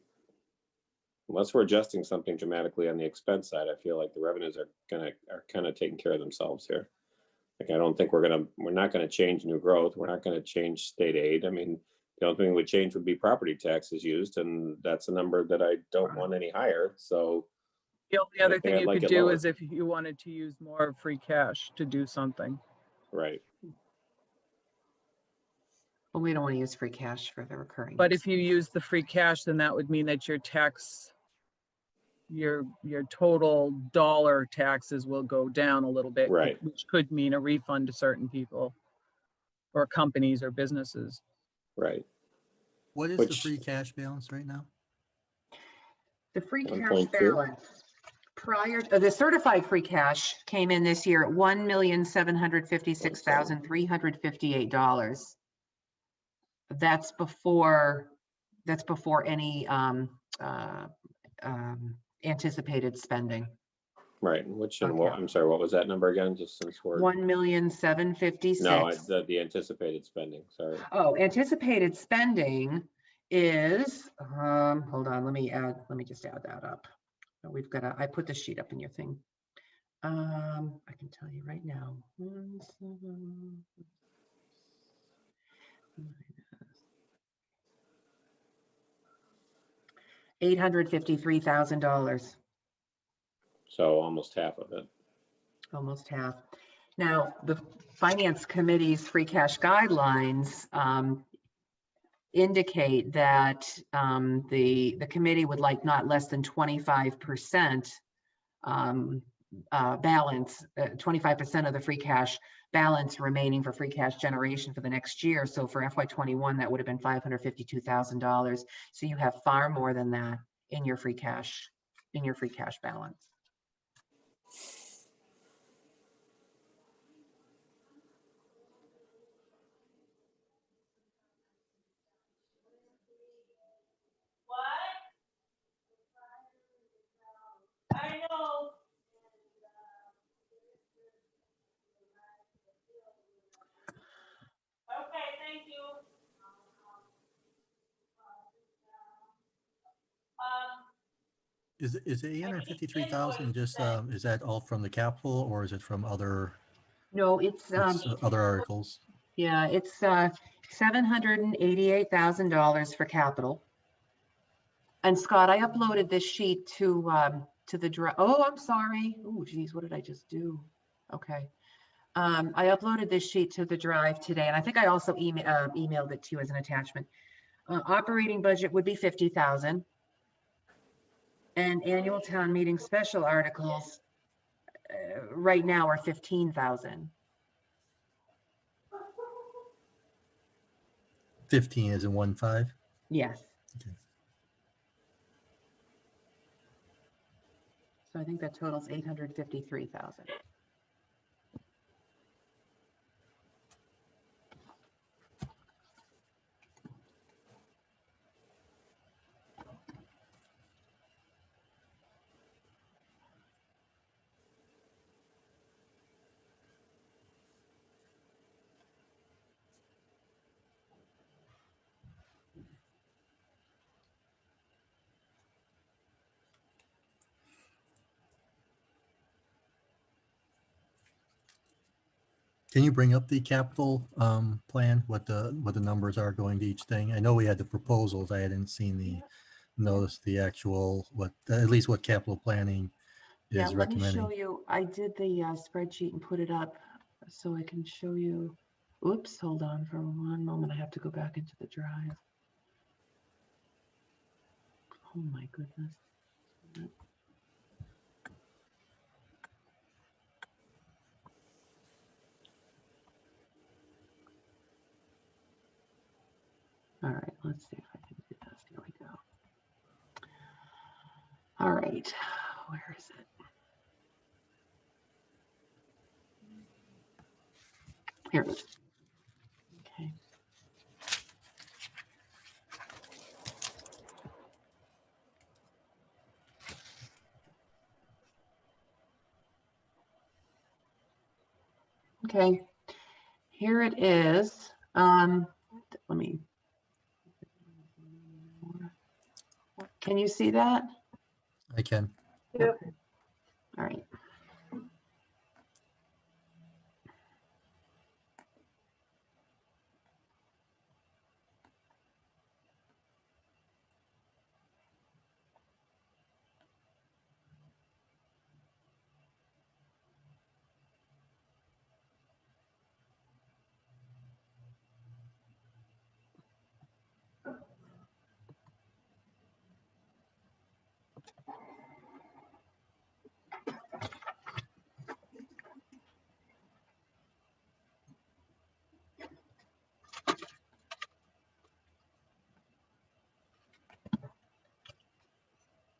adjusting something dramatically on the expense side, I feel like the revenues are kind of taking care of themselves here. Like, I don't think we're not going to change new growth. We're not going to change state aid. I mean, the only thing that would change would be property taxes used, and that's a number that I don't want any higher. So The only other think thing I'd you like could it do lower. is if you wanted to use more free cash to do something. Right. Well, we don't want to use free cash for the recurring. But if you use the free cash, then that would mean that your total dollar taxes will go down a little bit, Right. which could mean a refund to certain people or companies or businesses. Right. What is the free cash balance right now? The free cash 1.2. balance prior to the certified free cash came in this year at $1,756,358. That's before any anticipated spending. Right. Okay. I'm sorry, what was that number again? Just since we're $1,756,000. No, the anticipated spending. Sorry. Oh, anticipated spending is, hold on, let me just add that up. I put the sheet up in your thing. I can tell you right now. $853,000. So almost half of it. Almost half. Now, the Finance Committee's free cash guidelines indicate that the committee would like not less than 25% balance, 25% of the free cash balance remaining for free cash generation for the next year. So for FY21, that would have been $552,000. So you have far more than that in your free cash balance. Is the 853,000 just is that all from the capital, or is it from other No, it's other articles? yeah, it's $788,000 for capital. And Scott, I uploaded this sheet to the drive. Oh, I'm sorry. Oh, geez, what did I just do? Okay. I uploaded this sheet to the drive today, and I think I also emailed it to you as an attachment. Operating budget would be 50,000, and annual town meeting special articles right now are 15,000. 15 is in 1.5. Yes. Okay. So I think that totals 853,000. Can you bring up the capital plan, what the numbers are going to each thing? I know we had the proposals. I hadn't seen the actual, at least what capital planning Yeah, is let me recommending. show you. I did the spreadsheet and put it up so I can show you. Oops, hold on for one moment. I have to go back into the drive. Oh my goodness. All right, let's see if I can do this. Here we go. All right, where is it? Here it is. Okay. Okay, here it is. Let me. Can you see that? I can. Yep. All right.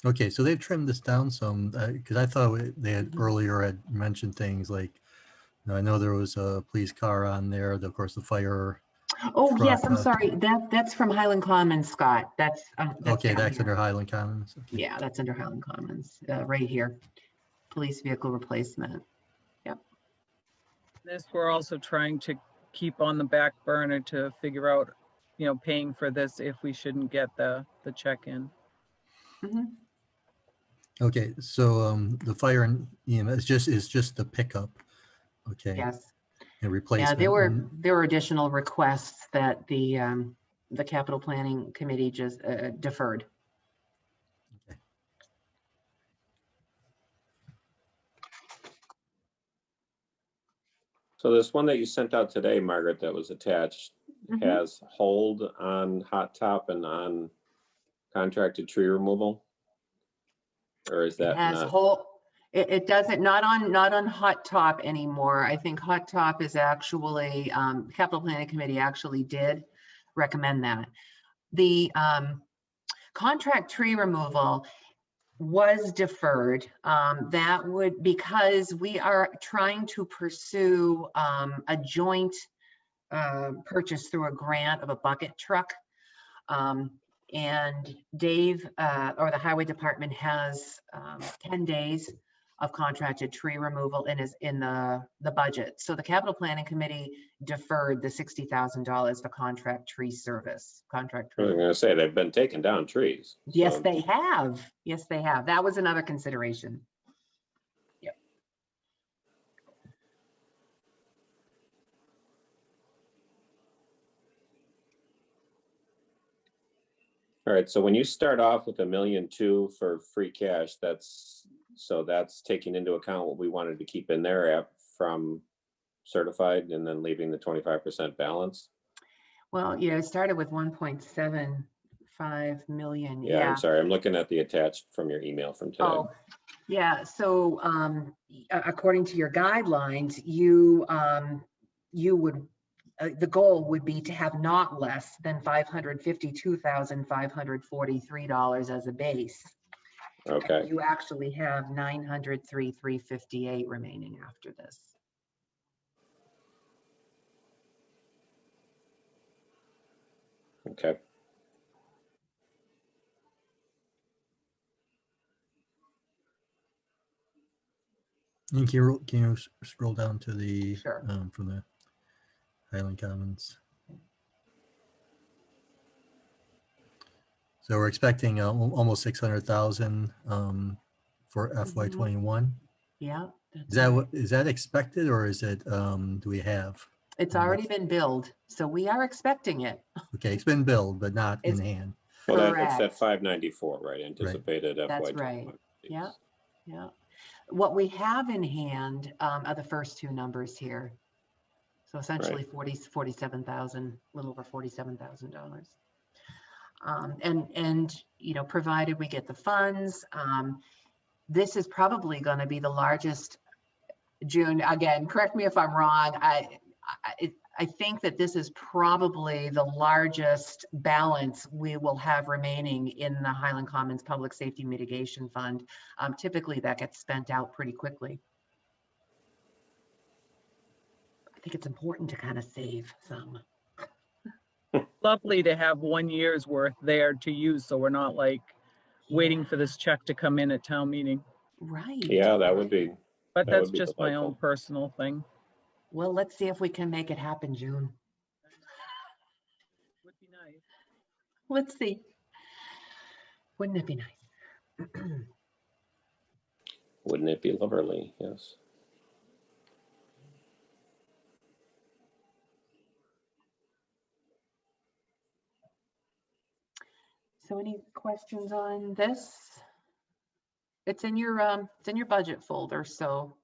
Okay, so they've trimmed this down some because I thought they had earlier had mentioned things like, I know there was a police car on there, of course, the fire. Oh, yes, I'm truck, sorry. That's from Highland Commons, Scott. That's Okay, down that's here. under Highland Commons. Okay. Yeah, that's under Highland Commons, right here. Police vehicle replacement. This, we're also trying to keep on the back burner to figure out, paying for this if we shouldn't get the check in. Mhm. Okay, so the fire and EMS is just the pickup. Okay. Yes. And Yeah, replacement. there were additional requests that the capital planning committee just deferred. Okay. So this one that you sent out today, Margaret, that was attached, Mhm. has hold on hot top and on contracted tree removal? Or is It that has not? whole. It doesn't, not on hot top anymore. I think hot top is actually capital planning committee actually did recommend that. The contract tree removal was deferred. That would, because we are trying to pursue a joint purchase through a grant of a bucket truck. And Dave or the highway department has 10 days of contracted tree removal in the budget. So the capital planning committee deferred the $60,000 for contract tree service. Contract I tree. was gonna say, they've been taking down trees. Yes, so- they have. Yes, they have. That was another consideration. Yep. All right, so when you start off with $1.2 million for free cash, that's taking into account what we wanted to keep in there from certified and then leaving the 25% balance? Well, yeah, it started with 1.75 million. Yeah, I'm sorry, I'm looking at the attached from your email from today. Oh, yeah. So according to your guidelines, you would the goal would be to have not less than $552,543 as a base. Okay, You actually have $903,358 remaining after this. okay. And can you scroll down to the, Sure. from the Highland Commons? So we're expecting almost 600,000 for FY21. Yeah. Is that what, is that expected, or is it, do we have? It's already been billed, so we are expecting it. Okay, it's been billed, but not in It's- hand. Well, it's Correct. at 594, right? Anticipated FY. That's right. Yeah. Yeah. What we have in hand are the first two numbers here. So essentially 47,000, a little over $47,000. And, you know, provided we get the funds, this is probably going to be the largest, June, again, correct me if I'm wrong. I think that this is probably the largest balance we will have remaining in the Highland Commons Public Safety Mitigation Fund. Typically that gets spent out pretty quickly. I think it's important to kind of save some. Lovely to have 1 year's worth there to use, so we're not like waiting for this check to come in at town meeting. Right. Yeah, that would be, But That that's would be just my own delightful. personal thing. Well, let's see if we can make it happen, June. Would be nice. Let's see. Wouldn't it be nice? wouldn't it be lovely? Yes. So any questions on this? It's in your budget folder, so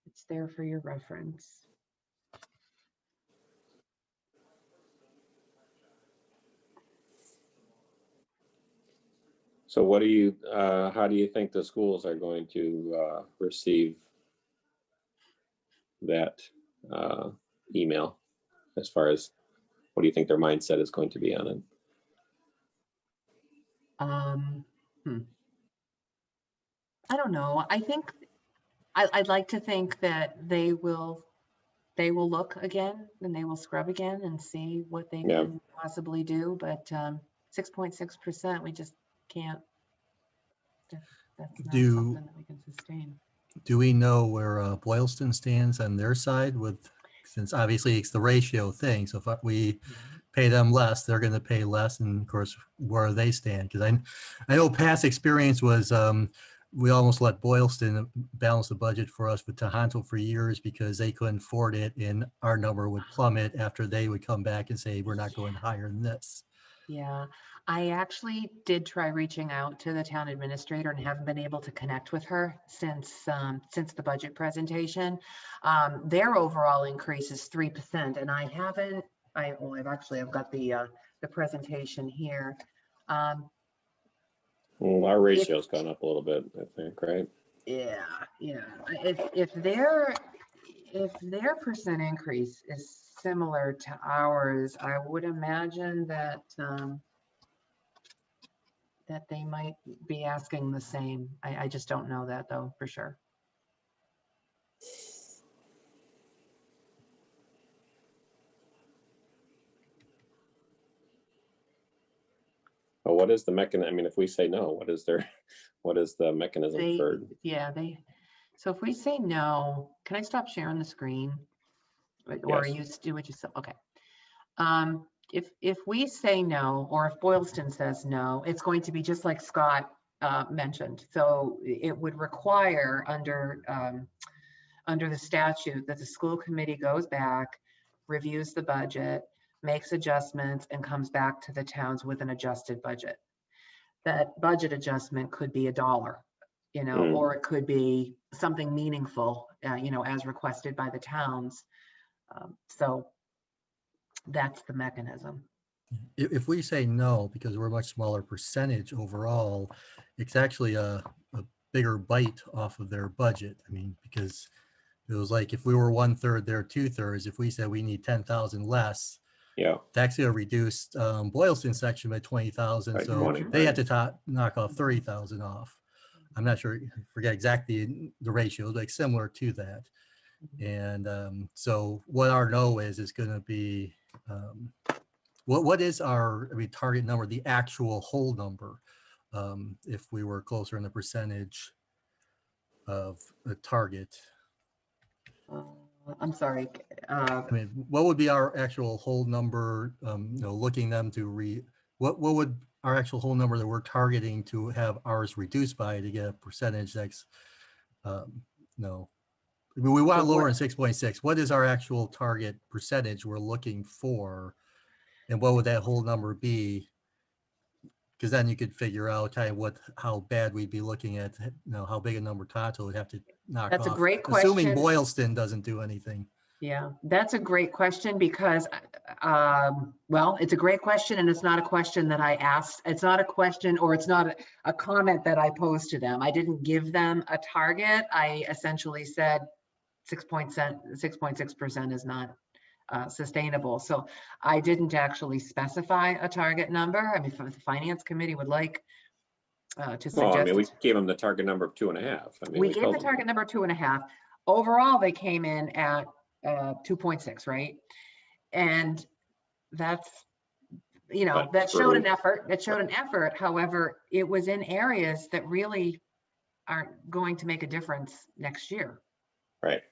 it's there for your reference. So what do you, how do you think the schools are going to receive that email? As far as, what do you think their mindset is going to be on it? I don't know. I think I'd like to think that they will look again and they will scrub again and see what they Yeah. can possibly do. But 6.6%, we just can't. That's not something that we can sustain. Do we know where Boylston stands on their side with, since obviously it's the ratio thing. So if we pay them less, they're going to pay less. And of course, where they stand. Because I know past experience was we almost let Boylston balance the budget for us with Tohoto for years because they couldn't afford it. And our number would plummet after they would come back and say, we're not going higher than this. Yeah, I actually did try reaching out to the town administrator and haven't been able to connect with her since the budget presentation. Their overall increase is 3%, and I've got the presentation here. Well, our ratio's gone up a little bit, I think, right? Yeah. If their percent increase is similar to ours, I would imagine that that they might be asking the same. I just don't know that though for sure. Well, what is the mechanism? I mean, if we say no, what is the mechanism for? So if we say no, can I stop sharing the screen? Or Yes. you do it yourself? Okay. If we say no, or if Boylston says no, it's going to be just like Scott mentioned. So it would require under the statute that the school committee goes back, reviews the budget, makes adjustments, and comes back to the towns with an adjusted budget. That budget adjustment could be $1, or it could be something meaningful, as requested by the towns. So that's the mechanism. If we say no, because we're a much smaller percentage overall, it's actually a bigger bite off of their budget. I mean, because It was like if we were 1/3, they're 2/3. If we said we need 10,000 less, Yeah, that's going to reduce Boylston section by 20,000. by So 20, they had right. to knock off 30,000 off. I'm not sure, forget exactly the ratios, like similar to that. And so what our no is going to be, what is our target number, the actual whole number, if we were closer in the percentage of the target? I'm sorry. I mean, what would be our actual whole number, looking them to what would our actual whole number that we're targeting to have ours reduced by to get a percentage that's, no. I mean, we want to lower in 6.6. What is our actual target percentage we're looking for? And what would that whole number be? Because then you could figure out kind of how bad we'd be looking at, how big a number Tonto would have to knock That's a off. great Assuming question. Boylston doesn't do anything. Yeah, that's a great question because, well, it's a great question and it's not a question that I asked. It's not a question or it's not a comment that I posed to them. I didn't give them a target. I essentially said 6.6% is not sustainable. So I didn't actually specify a target number. I mean, if the finance committee would like to Well, I suggest. mean, we gave them the target number of 2.5. I mean, We gave told the them. target number 2.5. Overall, they came in at 2.6, right? And that's, But that showed an through- effort. It showed an effort. However, it was in areas that really aren't going to make a difference next year. Right.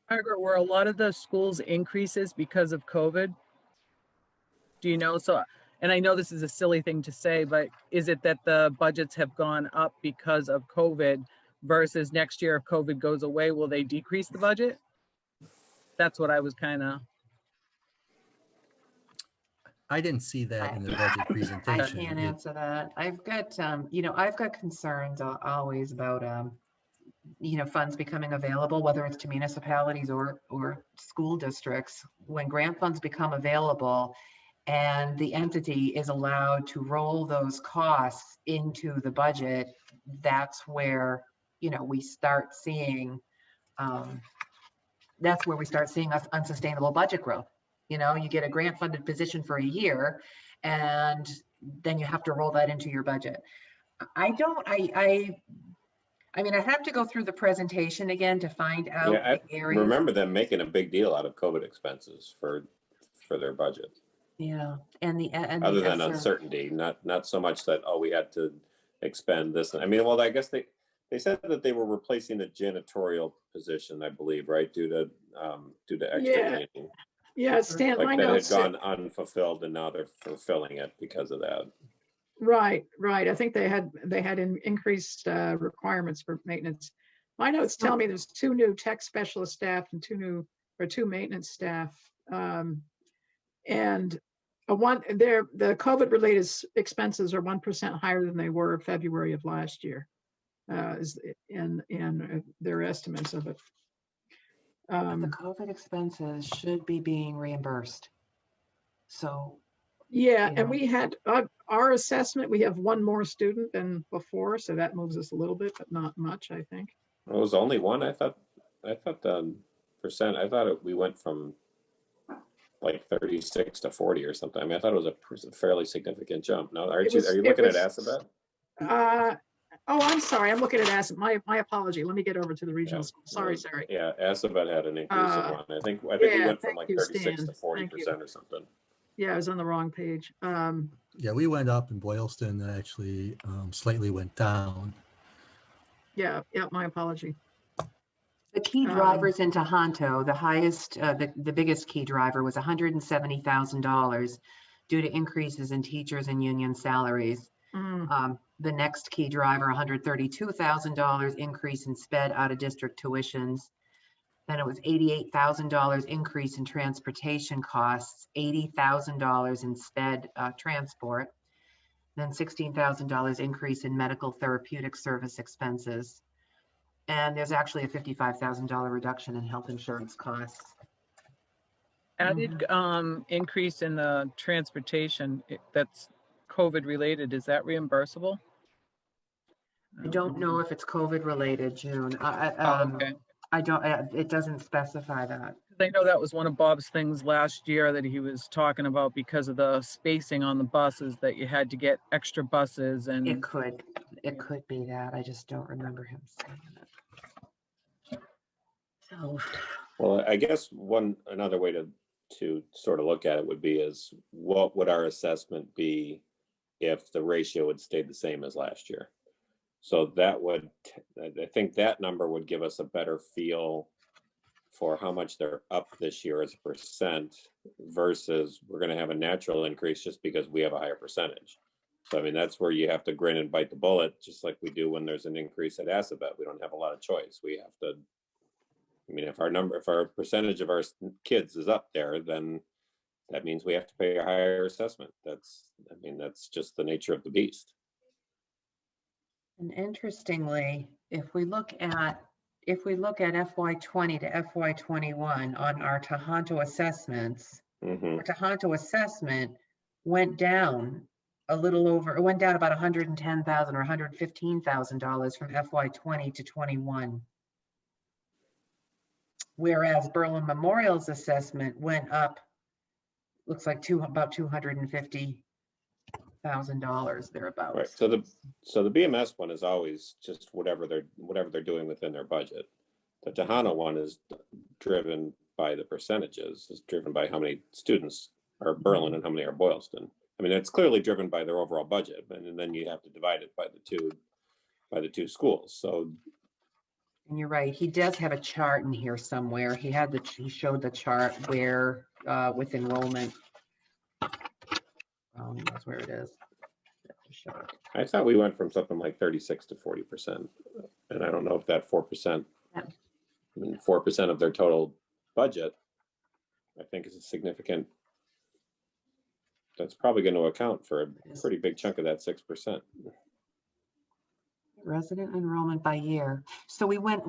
Margaret, were a lot of the schools increases because of COVID? Do you know? So, and I know this is a silly thing to say, but is it that the budgets have gone up because of COVID versus next year if COVID goes away, will they decrease the budget? That's what I was kind of. I didn't see that in the budget I presentation. can't answer that. I've got, I've got concerns always about, funds becoming available, whether it's to municipalities or school districts. When grant funds become available and the entity is allowed to roll those costs into the budget, that's where, we start seeing, unsustainable budget growth. You get a grant funded position for a year and then you have to roll that into your budget. I mean, I have to go through the presentation again to find out Yeah, the I areas. remember them making a big deal out of COVID expenses for their budget. Yeah, and Other than uncertainty, not so much that, oh, we had to expend this. I mean, well, I guess they said that they were replacing the janitorial position, I believe, right, due to extra cleaning. Yeah, Stan, Like my that had notes. gone unfulfilled, and now they're fulfilling it because of that. Right. I think they had increased requirements for maintenance. My notes tell me there's 2 new tech specialist staff and 2 maintenance staff. And the COVID related expenses are 1% higher than they were February of last year, in their estimates of it. The COVID expenses should be being reimbursed. So. Yeah, and we had our assessment, we have 1 more student than before, so that moves us a little bit, but not much, I think. It was only 1. I thought the percent. I thought we went from like 36 to 40 or something. I mean, I thought it was a fairly significant jump. No, are you looking at Assabet? Oh, I'm sorry. I'm looking at Assabet. My apology. Let me get over to the regional school. Sorry. Yeah, Assabet had an increase in 1. I think we went from like 36 to 40% or something. Yeah, I was on the wrong page. Yeah, we went up and Boylston actually slightly went down. Yeah, my apology. The key drivers into Honto, the highest, the biggest key driver was $170,000 due to increases in teachers and union salaries. The next key driver, $132,000 increase in sped out of district tuitions. Then it was $88,000 increase in transportation costs, $80,000 in sped transport, then $16,000 increase in medical therapeutic service expenses. And there's actually a $55,000 reduction in health insurance costs. Added increase in the transportation, that's COVID related. Is that reimbursable? I don't know if it's COVID related, June. Oh, okay. I don't, it doesn't specify that. I know that was one of Bob's things last year that he was talking about because of the spacing on the buses, that you had to get extra buses It and could be that. I just don't remember him saying it. So, Well, I guess another way to sort of look at it would be is what would our assessment be if the ratio had stayed the same as last year? So that would, I think that number would give us a better feel for how much they're up this year as a percent versus we're going to have a natural increase just because we have a higher percentage. So, I mean, that's where you have to grin and bite the bullet, just like we do when there's an increase at Assabet. We don't have a lot of choice. We have to, I mean, if our percentage of our kids is up there, then that means we have to pay a higher assessment. That's just the nature of the beast. and interestingly, if we look at FY20 to FY21 on our Tohoto assessments, Mm-hmm. our Tohoto assessment went down it went down about $110,000 or $115,000 from FY20 to 21. Whereas Berlin Memorial's assessment went up, looks like about $250,000 thereabouts. Right. So the BMS one is always just whatever they're doing within their budget. The Tohono one is driven by the percentages. It's driven by how many students are Berlin and how many are Boylston. I mean, it's clearly driven by their overall budget, and then you have to divide it by the two schools. So, and you're right. He does have a chart in here somewhere. He showed the chart where with enrollment. Oh, he knows where it is. I thought we went from something like 36 to 40%, and I don't know if that 4%. Yeah. I mean, 4% of their total budget, I think, is a significant. That's probably going to account for a pretty big chunk of that 6%. Resident enrollment by year. So we went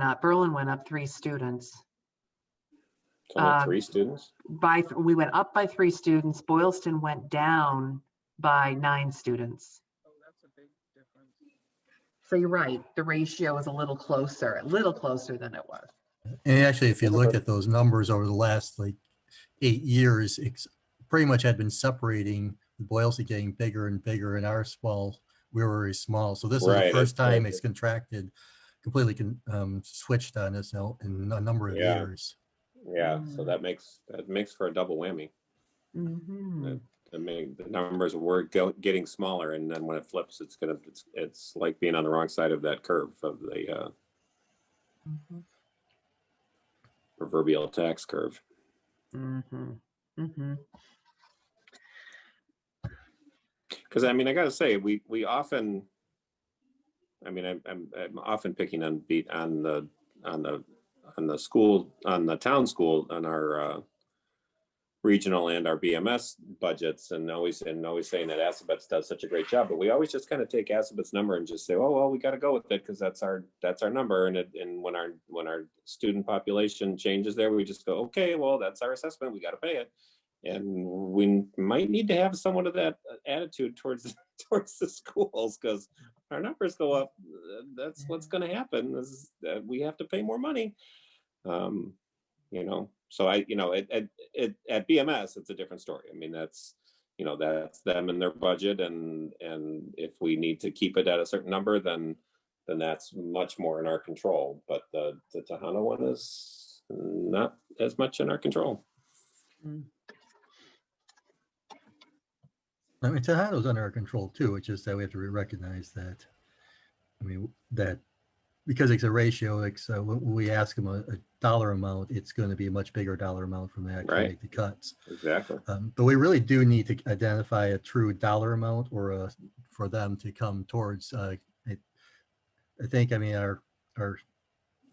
up. Berlin went up 3 students. It's only 3 students. We went up by 3 students. Boylston went down by 9 students. oh, that's a big difference. So you're right. The ratio is a little closer than it was. And actually, if you look at those numbers over the last like 8 years, it's pretty much had been separating. Boylston getting bigger and bigger, and we were very small. So this is the first time it's contracted, completely switched on us now in a number of years. Yeah, so that makes for a double whammy. Mm-hmm. The numbers were getting smaller, and then when it flips, it's like being on the wrong side of that curve of the proverbial tax curve. Mm-hmm. Mm-hmm. Because I mean, I got to say, we often, I mean, I'm often picking on the school, on the town school, on our regional and our BMS budgets, and always saying that Assabet's does such a great job, but we always just kind of take Assabet's number and just say, oh well, we got to go with it because that's our number, and when our student population changes there, we just go, okay, well, that's our assessment, we got to pay it. And we might need to have somewhat of that attitude towards the schools, because our numbers go up. That's what's going to happen, is that we have to pay more money. So at BMS, it's a different story. I mean, that's them and their budget, and if we need to keep it at a certain number, then that's much more in our control. But the Tohono one is not as much in our control. I mean, Tohoto's under our control too. It's just that we have to recognize that. I mean, that because it's a ratio, when we ask them a dollar amount, it's going to be a much bigger dollar amount from that to make the cuts. Exactly. But we really do need to identify a true dollar amount for them to come towards. I think, I mean,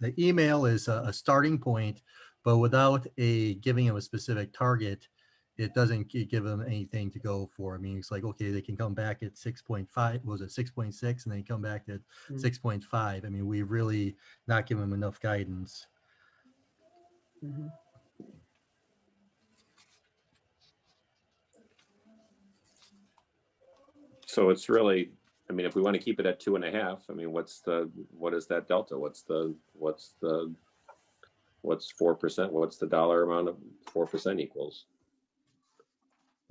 the email is a starting point, but without giving them a specific target, it doesn't give them anything to go for. I mean, it's like, okay, they can come back at 6.5, was it 6.6, and then come back at 6.5. I mean, we really not give them enough guidance. Mm-hmm. So it's really, I mean, if we want to keep it at 2.5, I mean, what is that delta? What's 4%? What's the dollar amount of 4% equals?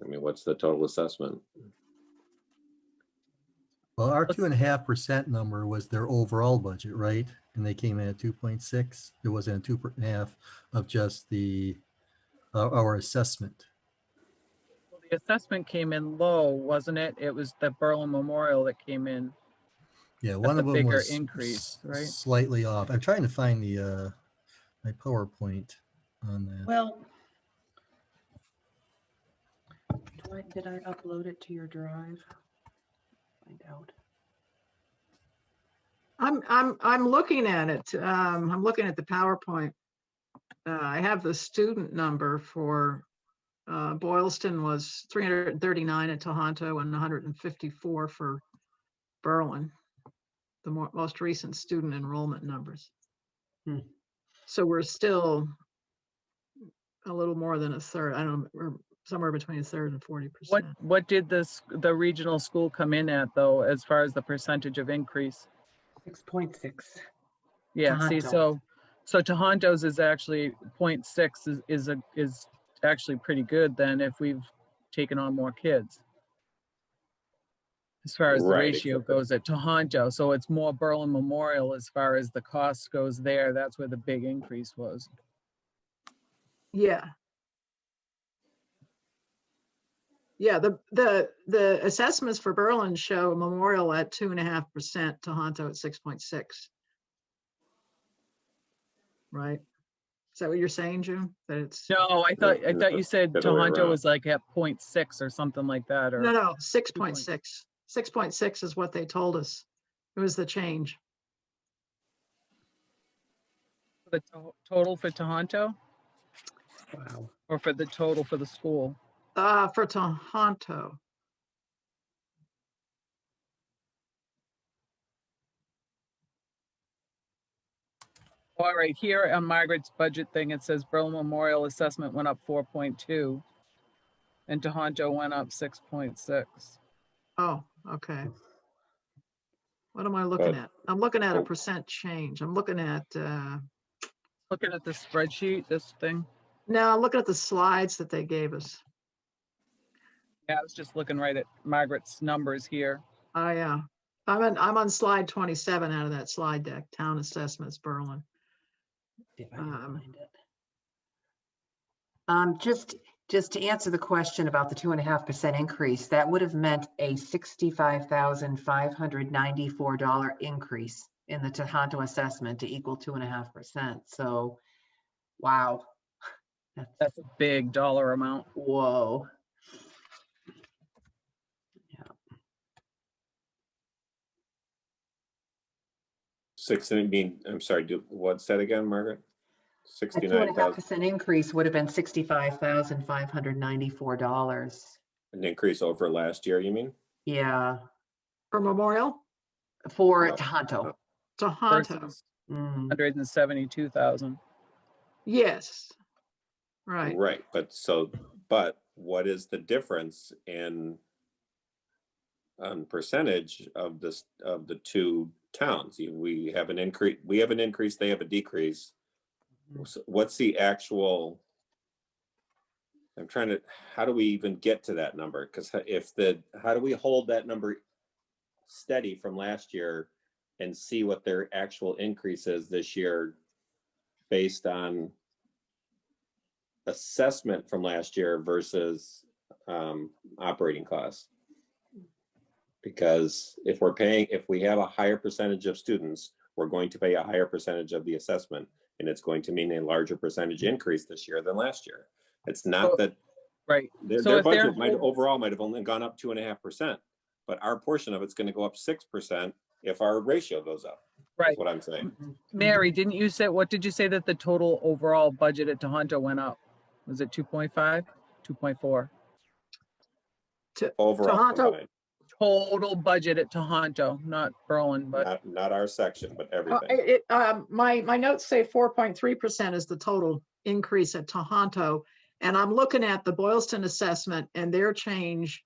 I mean, what's the total assessment? Well, our 2.5% number was their overall budget, right? And they came in at 2.6. It wasn't a 2.5 of just the our assessment. Well, the assessment came in low, wasn't it? It was the Berlin Memorial that came in. Yeah, one the of them bigger was increase, right? slightly off. I'm trying to find the my PowerPoint on that. Well, did I upload it to your drive? Find out. I'm looking at it. I'm looking at the PowerPoint. I have the student number for Boylston was 339 at Tohoto and 154 for Berlin, the most recent student enrollment numbers. So we're still a little more than a third. I don't know, we're somewhere between a third and 40%. What did the regional school come in at though, as far as the percentage of increase? 6.6. Yeah, see, Tohoto. so Tohonto's is actually 0.6 is actually pretty good then if we've taken on more kids. As far as the Right, ratio exactly. goes at Tohonto, so it's more Berlin Memorial as far as the cost goes there. That's where the big increase was. Yeah. Yeah, the assessments for Berlin show Memorial at 2.5%, Tohoto at 6.6. Right? Is that what you're saying, June? That it's No, I thought you said the other way Tohonto around. was like at 0.6 or something like that, or no 6.6. 6.6 is what they told us. It was the change. the total for Tohonto Wow. or for the total for the school. For Tohoto. All right, here on Margaret's budget thing, it says Berlin Memorial assessment went up 4.2 and Tohonto went up 6.6. Oh, okay. What am I looking at? I'm looking at a Oh. percent change. I'm looking at, Looking at the spreadsheet, this thing. no, I'm looking at the slides that they gave us. Yeah, I was just looking right at Margaret's numbers here. Yeah. I'm on slide 27 out of that slide deck, town assessments, Berlin. See if I can find it. Just to answer the question about the 2.5% increase, that would have meant a $65,594 increase in the Tohoto assessment to equal 2.5%. So, wow. That's a big dollar amount. Whoa. I'm sorry, what's that again, Margaret? A 69,000, 2.5% increase would have been $65,594. an increase over last year, you mean? Yeah, For Memorial, for No. Tohoto. Tohoto. Versus Mm. 172,000. Yes. Right. Right, but what is the difference in percentage of the two towns? We have an increase, they have a decrease. So what's the actual? How do we even get to that number? Because how do we hold that number steady from last year and see what their actual increase is this year based on assessment from last year versus operating costs? Because if we have a higher percentage of students, we're going to pay a higher percentage of the assessment, and it's going to mean a larger percentage increase this year than last year. It's not that Right. their budget overall might have only gone up 2.5%, but our portion of it's going to go up 6% if our ratio goes up. Right. That's what I'm saying. Mary, what did you say that the total overall budget at Tohonto went up? Was it 2.5, 2.4? Overall, Tohoto, combined. Total budget at Tohonto, not Berlin, but Not our section, but everything. my notes say 4.3% is the total increase at Tohoto. And I'm looking at the Boylston assessment and their change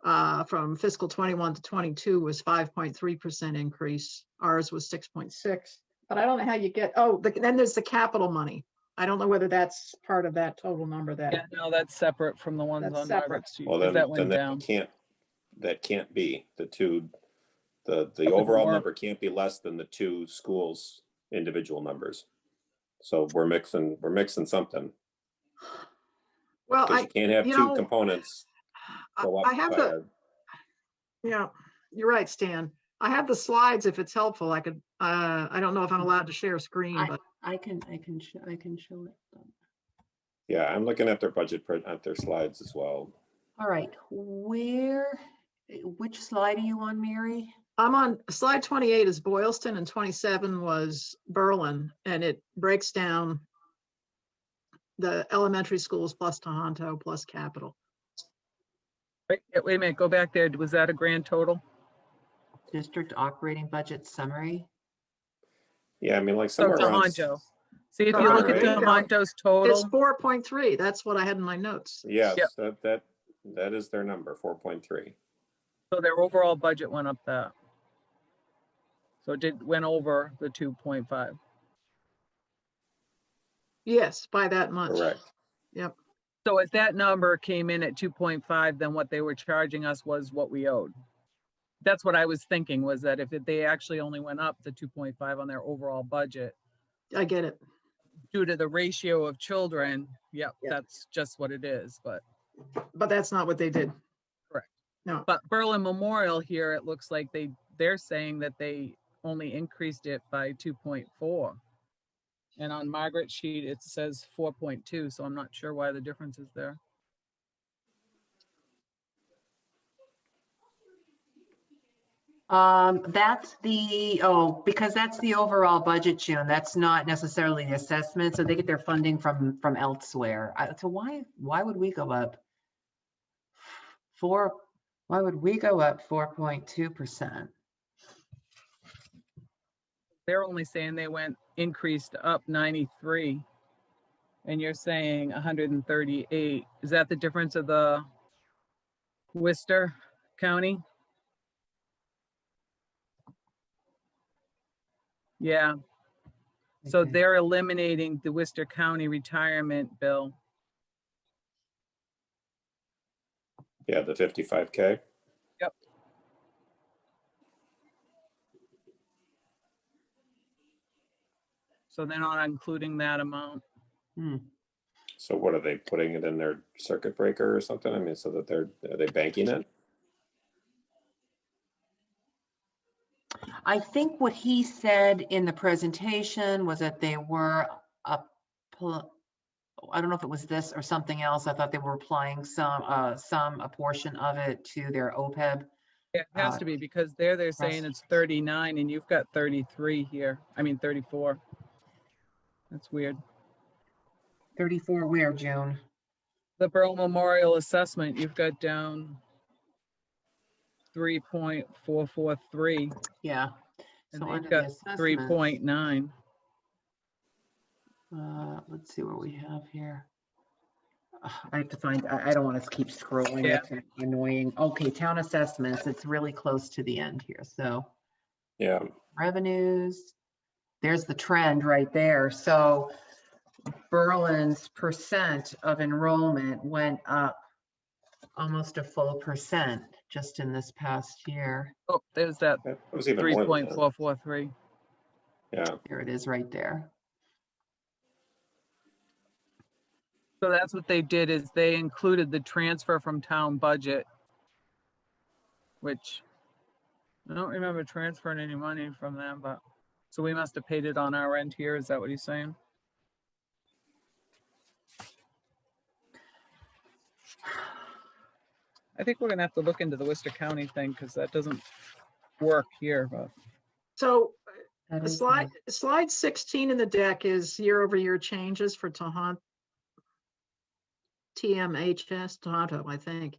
from fiscal 21 to 22 was 5.3% increase. Ours was 6.6. But I don't know how you get, then there's the capital money. I don't know whether that's part of that total number Yeah, that, no, that's separate from the ones That's on separate. Margaret Street, Well, because then, that went down. that can't be the two, the would overall work. number can't be less than the two schools' individual numbers. So we're mixing something, well, because you can't have you two know, components go up I have by the, yeah, you're right, Stan. I have the slides if it's helpful. I could, I don't know if I'm allowed to share screen, but I can show it. yeah, I'm looking at their budget, at their slides as well. All right, which slide are you on, Mary? I'm on slide 28 is Boylston and 27 was Berlin, and it breaks down the elementary schools plus Tohoto plus capital. Wait a minute, go back there. Was that a grand total? District operating budget summary. Yeah, I mean, like So somewhere around. Tohoto. See, if you Tohoto, look at right? Tohonto's It's total, 4.3. That's what I had in my notes. Yes, Yep. that is their number, 4.3. so their overall budget went up that. So it went over the 2.5. Yes, by that much. Correct. Yep. So if that number came in at 2.5, then what they were charging us was what we owed. That's what I was thinking, was that if they actually only went up to 2.5 on their overall budget, I get it. due to the ratio of children, yep, Yep. that's just what it is, but But that's not what they did. correct. No. But Berlin Memorial here, it looks like they're saying that they only increased it by 2.4. And on Margaret's sheet, it says 4.2, so I'm not sure why the difference is there. That's because that's the overall budget, June. That's not necessarily the assessment. So they get their funding from elsewhere. So why would we go up why would we go up 4.2%? They're only saying they increased up 93. And you're saying 138. Is that the difference of the Worcester County? Yeah. So Okay. they're eliminating the Worcester County retirement bill. Yeah, the 55K. So they're not including that amount. So what are they putting it in their circuit breaker or something? I mean, so that are they banking it? I think what he said in the presentation was that they were I don't know if it was this or something else. I thought they were applying a portion of it to their OPEB. It has to be, because they're saying it's 39 and you've got 33 here. I mean, 34. That's weird. 34 where, June? The Berlin Memorial assessment, you've got down 3.443. Yeah. And So they've under got the assessments, 3.9. let's see what we have here. I have to find, I don't want to keep scrolling. Yeah. It's annoying. Okay, town assessments, it's really close to the end here. So Yeah. revenues, there's the trend right there. So Berlin's percent of enrollment went up almost a full percent just in this past year. Oh, there's that That was even more than that. 3.443. Yeah. There it is right there. So that's what they did, is they included the transfer from town budget, which I don't remember transferring any money from them, but so we must have paid it on our end here. Is that what he's saying? I think we're gonna have to look into the Worcester County thing, because that doesn't work here, but So That the is slide 16 in the deck is year-over-year changes for Tohoto, TMHS, Tohoto, I think.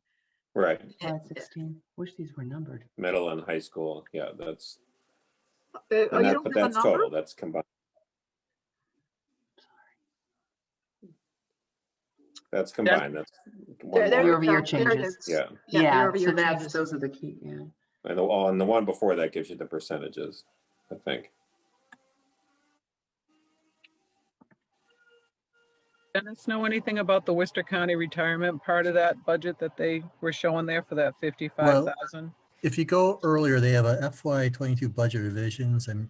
Right. slide 16. Wish these were numbered. Middle and high school. Yeah, that's Oh, you but don't have a that's number? total. That's combined. That's combined. That's one There- there more. you Year-over-year go. There it changes. is. Yeah. Yeah, Yeah, year-over-year so that's, changes. those are the key, yeah. And the one before that gives you the percentages, I think. Dennis, know anything about the Worcester County retirement part of that budget that they were showing there for that 55,000? If you go earlier, they have a FY22 budget revisions, and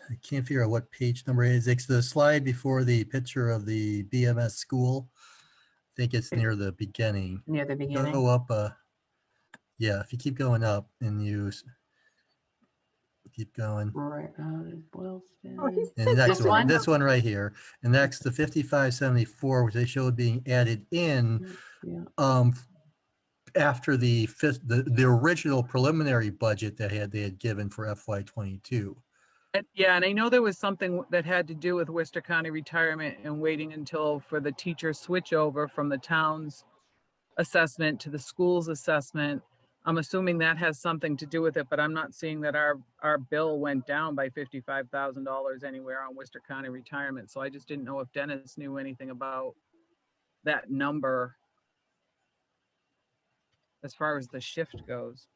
I can't figure out what page number it is. It's the slide before the picture of the BMS school. I think it's near the beginning. Near the beginning. Go up, yeah, if you keep going up and keep going. Right, Boylston. Oh, he's And the next This one, one? this one right here. And next, the 5574, which they showed being added in Yeah. after the original preliminary budget that they had given for FY22. Yeah, and I know there was something that had to do with Worcester County retirement and waiting until for the teacher switchover from the town's assessment to the school's assessment. I'm assuming that has something to do with it, but I'm not seeing that our bill went down by $55,000 anywhere on Worcester County retirement. So I just didn't know if Dennis knew anything about that number as far as the shift goes.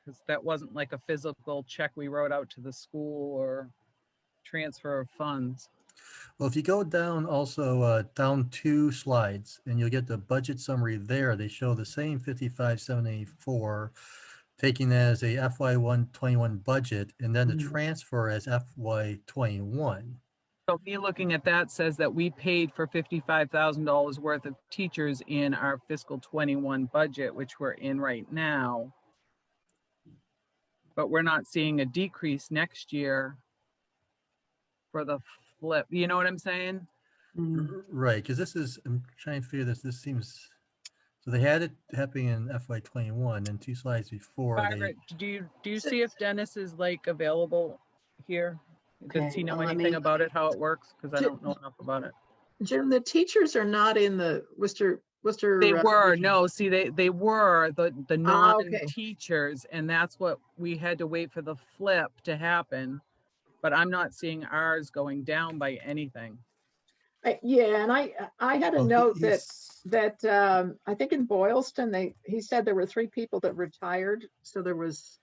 Because that wasn't like a physical check we wrote out to the school or transfer of funds. Well, if you go down also down 2 slides and you'll get the budget summary there, they show the same 55,784, taking that as a FY21 budget, and then the transfer as FY21. So me looking at that says that we paid for $55,000 worth of teachers in our fiscal 21 budget, which we're in right now. But we're not seeing a decrease next year for the flip. You know what I'm saying? Right, because I'm trying to figure this seems, so they had it happening in FY21 and 2 slides before. Margaret, do you see if Dennis is like available here? Does he know let anything me- about it, how it works? Because I don't know enough about it. Jim, the teachers are not in the Worcester. They were, region. no, see, they were the okay. non-teachers, and that's what we had to wait for the flip to happen. But I'm not seeing ours going down by anything. Yeah, and I had a note that I think in Boylston, he said there were 3 people that retired. So there was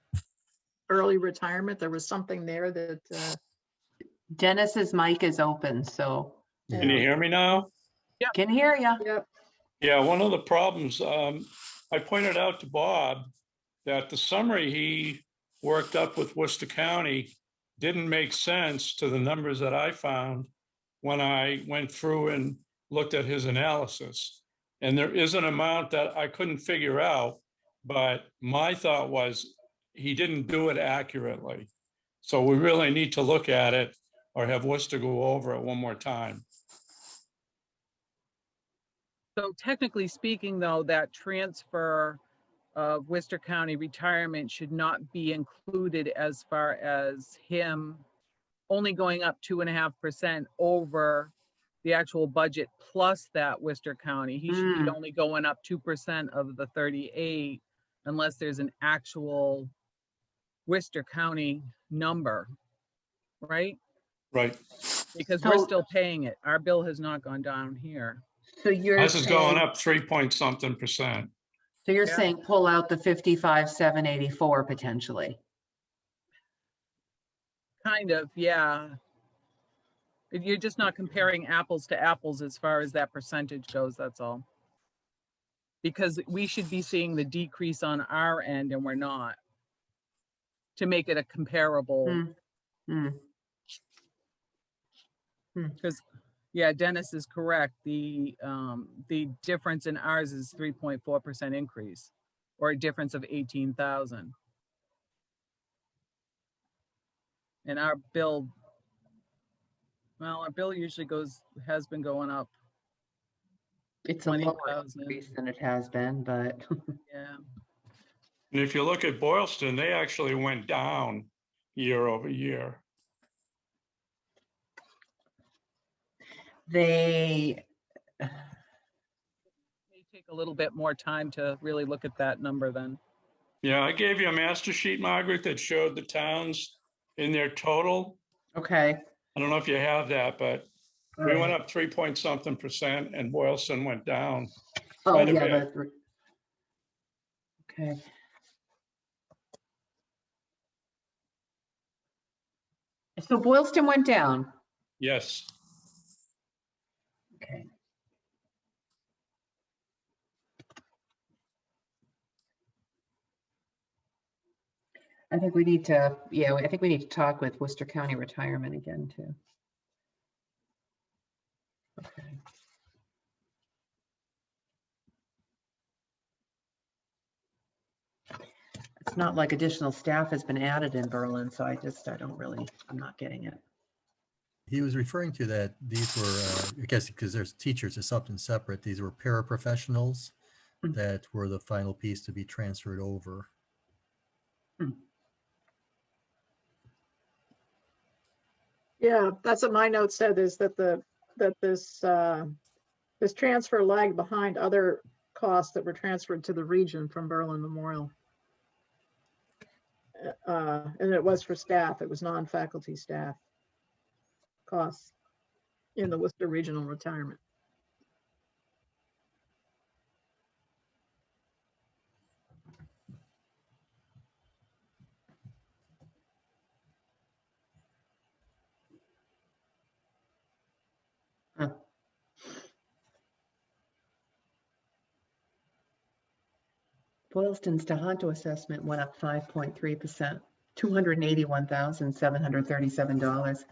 early retirement. There was something there that. Dennis's mic is open, so Can you hear me now? can hear ya. Yep. Yeah, one of the problems, I pointed out to Bob that the summary he worked up with Worcester County didn't make sense to the numbers that I found when I went through and looked at his analysis. And there is an amount that I couldn't figure out, but my thought was he didn't do it accurately. So we really need to look at it or have Worcester go over it one more time. So technically speaking, though, that transfer of Worcester County retirement should not be included as far as him only going up 2.5% over the actual budget plus that Worcester County. He should be only going up 2% of the 38 unless there's an actual Worcester County number, right? Right. Because we're So- still paying it. Our bill has not gone down here. So you're This is going saying, up 3-point-something%. so you're Yeah. saying pull out the 55,784 potentially. Kind of, yeah. You're just not comparing apples to apples as far as that percentage goes, that's all. Because we should be seeing the decrease on our end and we're not. To make it a comparable, because, yeah, Dennis is correct. The difference in ours is 3.4% increase, or a difference of 18,000. And our bill, well, our bill usually has been going up. It's a lower 20,000. increase than it has been, but Yeah. And if you look at Boylston, they actually went down year over year. they, May take a little bit more time to really look at that number then. Yeah, I gave you a master sheet, Margaret, that showed the towns in their total. Okay. I don't know if you have that, but all we right. went up 3 point something% and Boylston went down. Oh, quite a yeah, bit. but, okay. So Boylston went down. Yes. Okay. I think we need to, yeah, I think we need to talk with Worcester County Retirement again too. Okay. It's not like additional staff has been added in Berlin, so I don't really, I'm not getting it. He was referring to that these were, I guess, because there's teachers, it's something separate. These were paraprofessionals Mm. that were the final piece to be transferred over. Yeah, that's what my note said, is that this transfer lagged behind other costs that were transferred to the region from Berlin Memorial. And it was for staff, it was non-faculty staff costs in the Worcester Regional Retirement. Huh. Boylston's Tohoto assessment went up 5.3%, $281,737.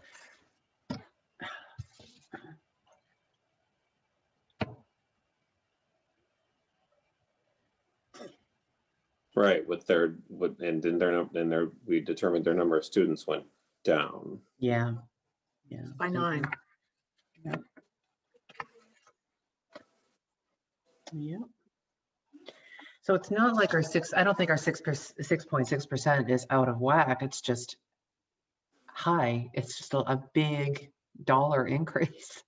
Right, we determined their number of students went down. Yeah. Yeah. By 9. Yeah. Yeah. So it's not like I don't think our 6.6% is out of whack. It's just high. It's just a big dollar increase.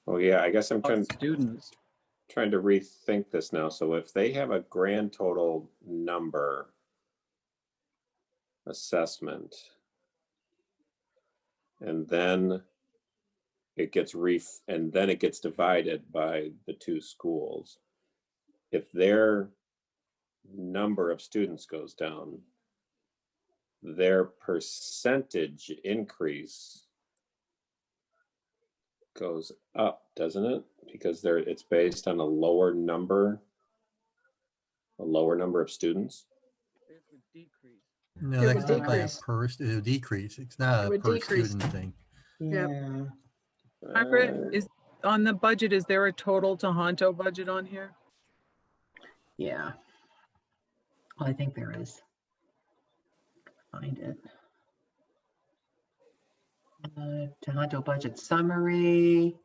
Oh, yeah, I guess I'm trying Students. to rethink this now. So if they have a grand total number assessment, and then it gets divided by the two schools. If their number of students goes down, their percentage increase goes up, doesn't it? Because it's based on a lower number of students. It would decrease. No, It that's would not by a decrease. it would decrease. It's not It a would per decrease. student thing. Yep. Yeah. Margaret, is on the budget, is there a total Tohoto budget on here? Yeah. Well, I think there is. Find it. Tohoto budget summary.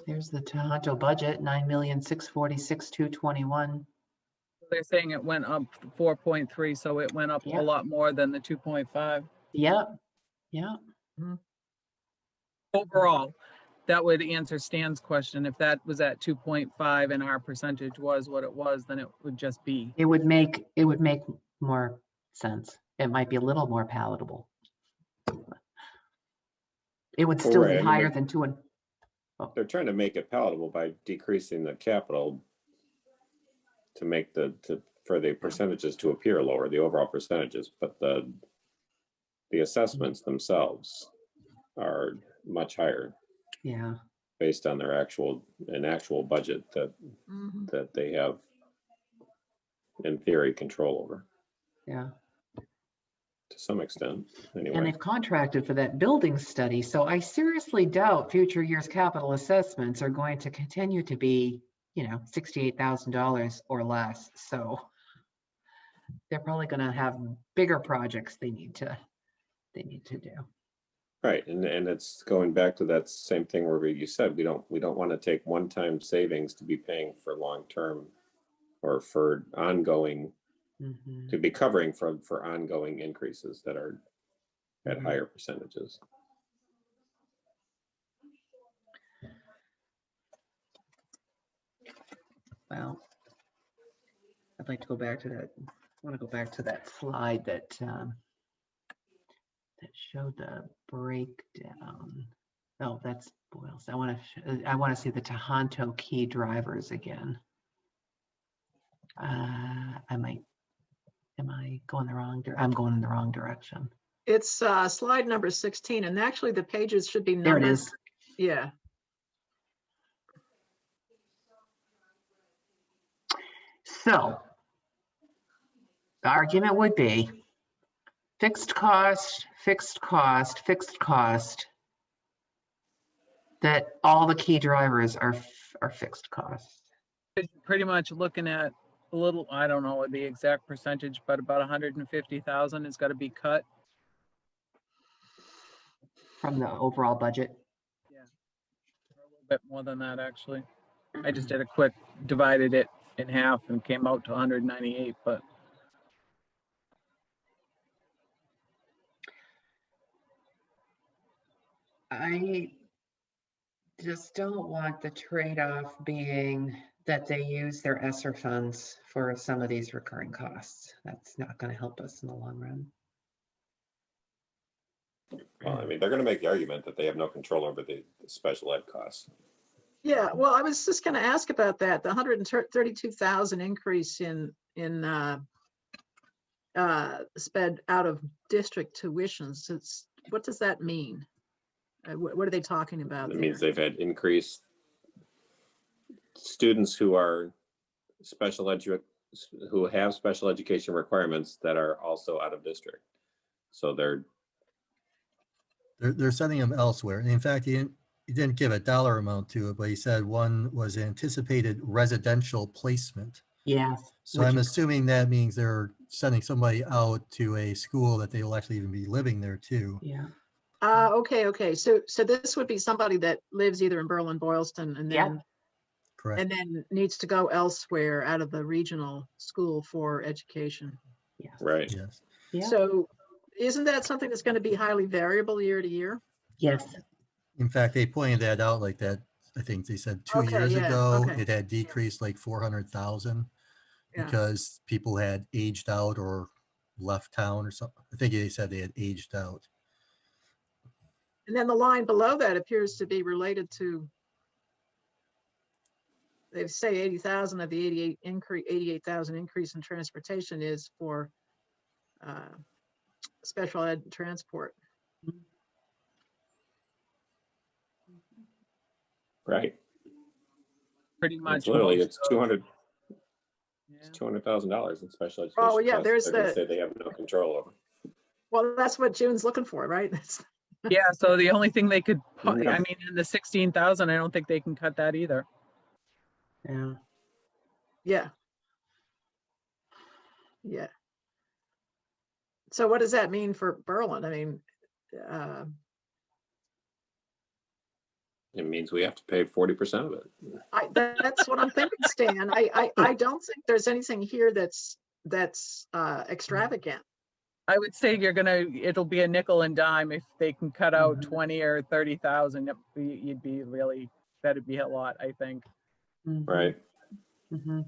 Here's the Tohoto budget, 9,646,221. They're saying it went up 4.3, so it went up Yeah. a lot more than the 2.5. Yep. Yeah. Overall, that would answer Stan's question. If that was at 2.5 and our percentage was what it was, then it would just be. It would make more sense. It might be a little more palatable. It would still Right, be I mean, higher than 2 and they're trying to make it palatable by decreasing the capital to make for the percentages to appear lower, the overall percentages, but the assessments themselves are much higher yeah. based on their actual budget that they have in theory control over Yeah. to some extent And anyway. they've contracted for that building study. So I seriously doubt future years capital assessments are going to continue to be, $68,000 or less. So they're probably going to have bigger projects they need to do. Right, and it's going back to that same thing where you said we don't want to take one-time savings to be paying for long-term or for ongoing, to be covering for ongoing increases that are at higher percentages. Well, I'd like to go back to that. I want to go back to that slide that that showed the breakdown. Oh, that's Boyles. I want to see the Tohoto key drivers again. Am I going the wrong? I'm going in the wrong direction. It's slide number 16, and actually the pages should be There it numbered. is. Yeah. So the argument would be fixed cost, fixed cost, fixed cost, that all the key drivers are fixed costs. Pretty much looking at a little, I don't know the exact percentage, but about 150,000 has got to be cut. From the overall budget. Yeah, a little bit more than that, actually. I just did a quick, divided it in half and came out to 198, but I just don't want the trade-off being that they use their ESSER funds for some of these recurring costs. That's not going to help us in the long run. Well, I mean, they're going to make the argument that they have no control over the special ed costs. Yeah, well, I was just going to ask about that. The 132,000 increase in sped out of district tuitions. What does that mean? What are they talking about? It means they've had increased students who are who have special education requirements that are also out of district. So they're sending them elsewhere. And in fact, he didn't give a dollar amount to it, but he said one was anticipated residential placement. Yes. So I'm assuming that means they're sending somebody out to a school that they will actually even be living there too. Yeah. Okay. So this would be somebody that lives either in Berlin, Boylston, and then Correct. and then needs to go elsewhere out of the regional school for education. Yes. right. Yes. Yeah. So isn't that something that's going to be highly variable year to year? Yes. In fact, they pointed that out like that. I think they said 2 Okay, years yeah, ago, okay. it had decreased like 400,000 Yeah. because people had aged out or left town or something. I think they said they had aged out. And then the line below that appears to be related to, they say 80,000 of the 88,000 increase in transportation is for special ed transport. Right. pretty much. It's literally, most it's of- 200, yeah. it's $200,000 in special education. Oh, yeah, costs there's that they the- say they have no control over. Well, that's what June's looking for, right? Yeah, so the only thing they could, Yeah. I mean, in the 16,000, I don't think they can cut that either. Yeah. Yeah. Yeah. So what does that mean for Berlin? I mean, It means we have to pay 40% of it. that's what I'm thinking, Stan. I don't think there's anything here that's extravagant. I would say it'll be a nickel and dime if they can cut out 20 or 30,000. You'd be really, that'd be a lot, I think. Mhm. Right. Mhm.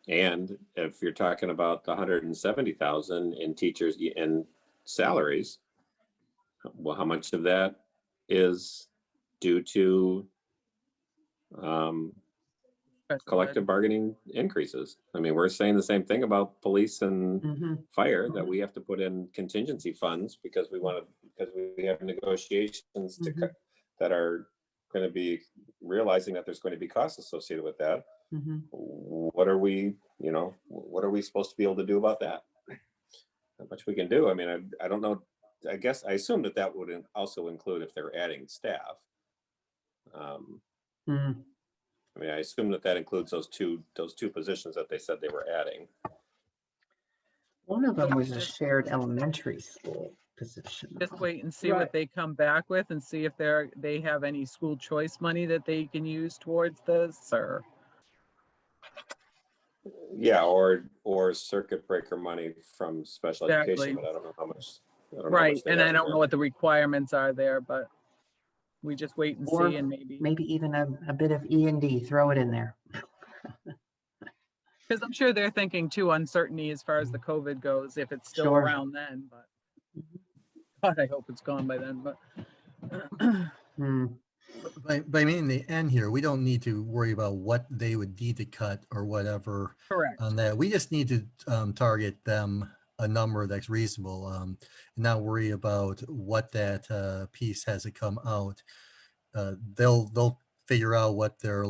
And if you're talking about the 170,000 in teachers and salaries, well, how much of that is due to collective bargaining increases? I mean, we're saying the same thing about police and Mhm. fire, that we have to put in contingency funds because we have negotiations to cut that are going to be realizing that there's going to be costs associated with that. Mhm. What are we supposed to be able to do about that? Not much we can do. I mean, I don't know. I guess I assume that would also include if they're adding staff. Mhm. I mean, I assume that includes those two positions that they said they were adding. One of them was a shared elementary school position. Just wait and see Right. what they come back with and see if they have any school choice money that they can use towards this, or. Yeah, or circuit breaker money from special Exactly. education, but I don't know how much. Right, and I don't know what the requirements are there, but we just wait and Or see and maybe, maybe even a bit of E&D, throw it in there. because I'm sure they're thinking too uncertainty as far as the COVID goes, if it's still Sure. around then, but God, I hope it's gone by then, but Hmm. But I mean, in the end here, we don't need to worry about what they would need to cut or whatever correct. on that. We just need to target them a number that's reasonable, and not worry about what that piece has to come out. They'll figure out what their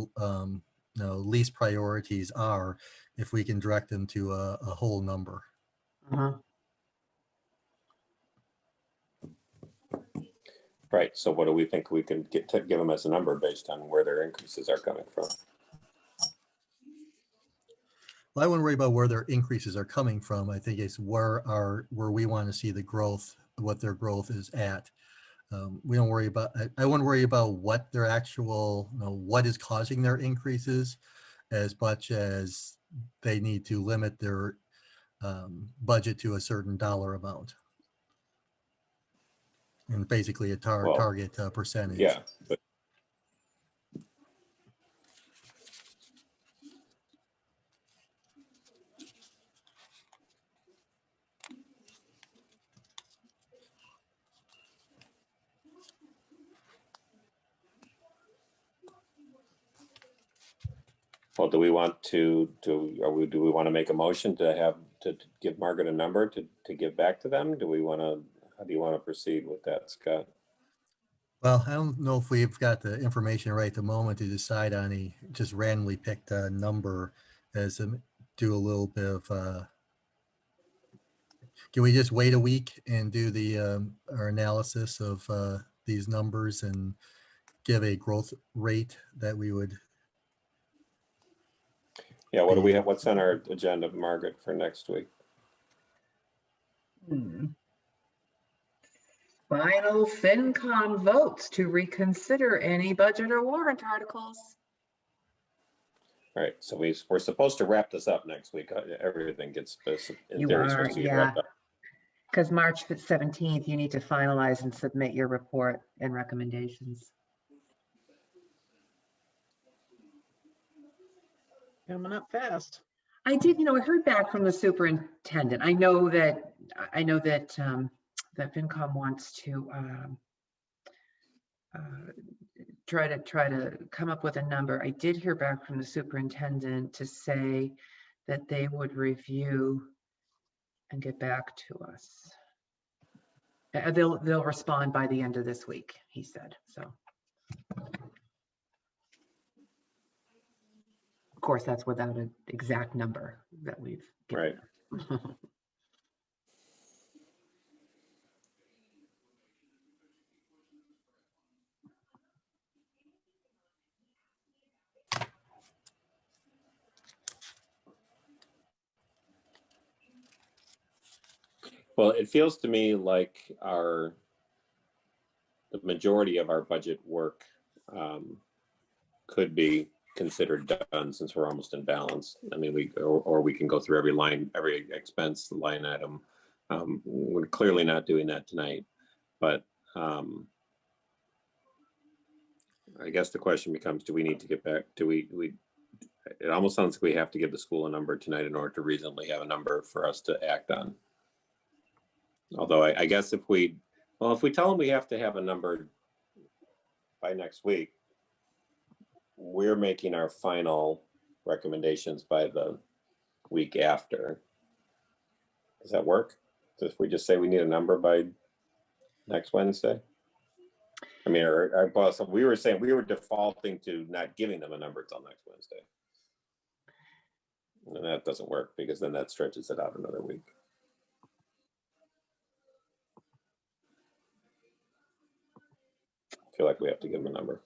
least priorities are if we can direct them to a whole number. Uh-huh. Right, so what do we think we can get to give them as a number based on where their increases are coming from? Well, I wouldn't worry about where their increases are coming from. I think it's where we want to see the growth, what their growth is at. We don't worry about, I wouldn't worry about what their actual, what is causing their increases, as much as they need to limit their budget to a certain dollar amount. And basically a Well, target percentage. Yeah, but well, do we want to do we want to make a motion to give Margaret a number to give back to them? Do we want to, how do you want to proceed with that, Scott? Well, I don't know if we've got the information right at the moment to decide on a just randomly picked number, as do a little bit of, can we just wait a week and do the our analysis of these numbers and give a growth rate that we would? Yeah, what do we have? What's on our agenda, Margaret, for next week? Final FinCom votes to reconsider any budget or warrant articles. All right, so we're supposed to wrap this up next week. Everything gets, in You theory, are, supposed to get yeah. wrapped up. Because March 17th, you need to finalize and submit your report and recommendations. Coming up fast. I did, I heard back from the superintendent. I know that that FinCom wants to try to come up with a number. I did hear back from the superintendent to say that they would review and get back to us. They'll respond by the end of this week, he said. So, of course, that's without an exact number that we've given Right. them. Well, it feels to me like the majority of our budget work could be considered done, since we're almost in balance. I mean, we can go through every line, every expense line item. We're clearly not doing that tonight, but I guess the question becomes: do we need to get back? It almost sounds like we have to give the school a number tonight in order to reasonably have a number for us to act on. Although I guess if we tell them we have to have a number by next week, we're making our final recommendations by the week after. Does that work? If we just say we need a number by next Wednesday? I mean, our boss, we were saying we were defaulting to not giving them a number until next Wednesday. And that doesn't work, because then that stretches it out another week. I feel like we have to give them a number.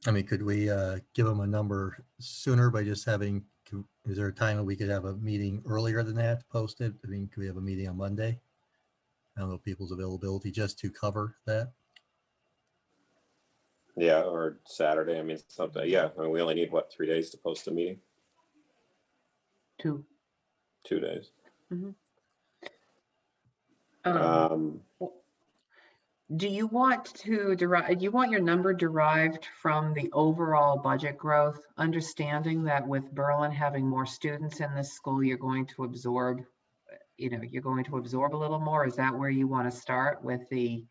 I mean, could we give them a number sooner by just having, is there a time that we could have a meeting earlier than that posted? I mean, could we have a meeting on Monday? I don't know people's availability just to cover that. Yeah, or Saturday. I mean, something. Yeah, I mean, we only need, what, 3 days to post a meeting? 2. 2 days. Mhm. Do you want to derive, you want your number derived from the overall budget growth, understanding that with Berlin having more students in this school, you're going to absorb, you're going to absorb a little more? Is that where you want to start with the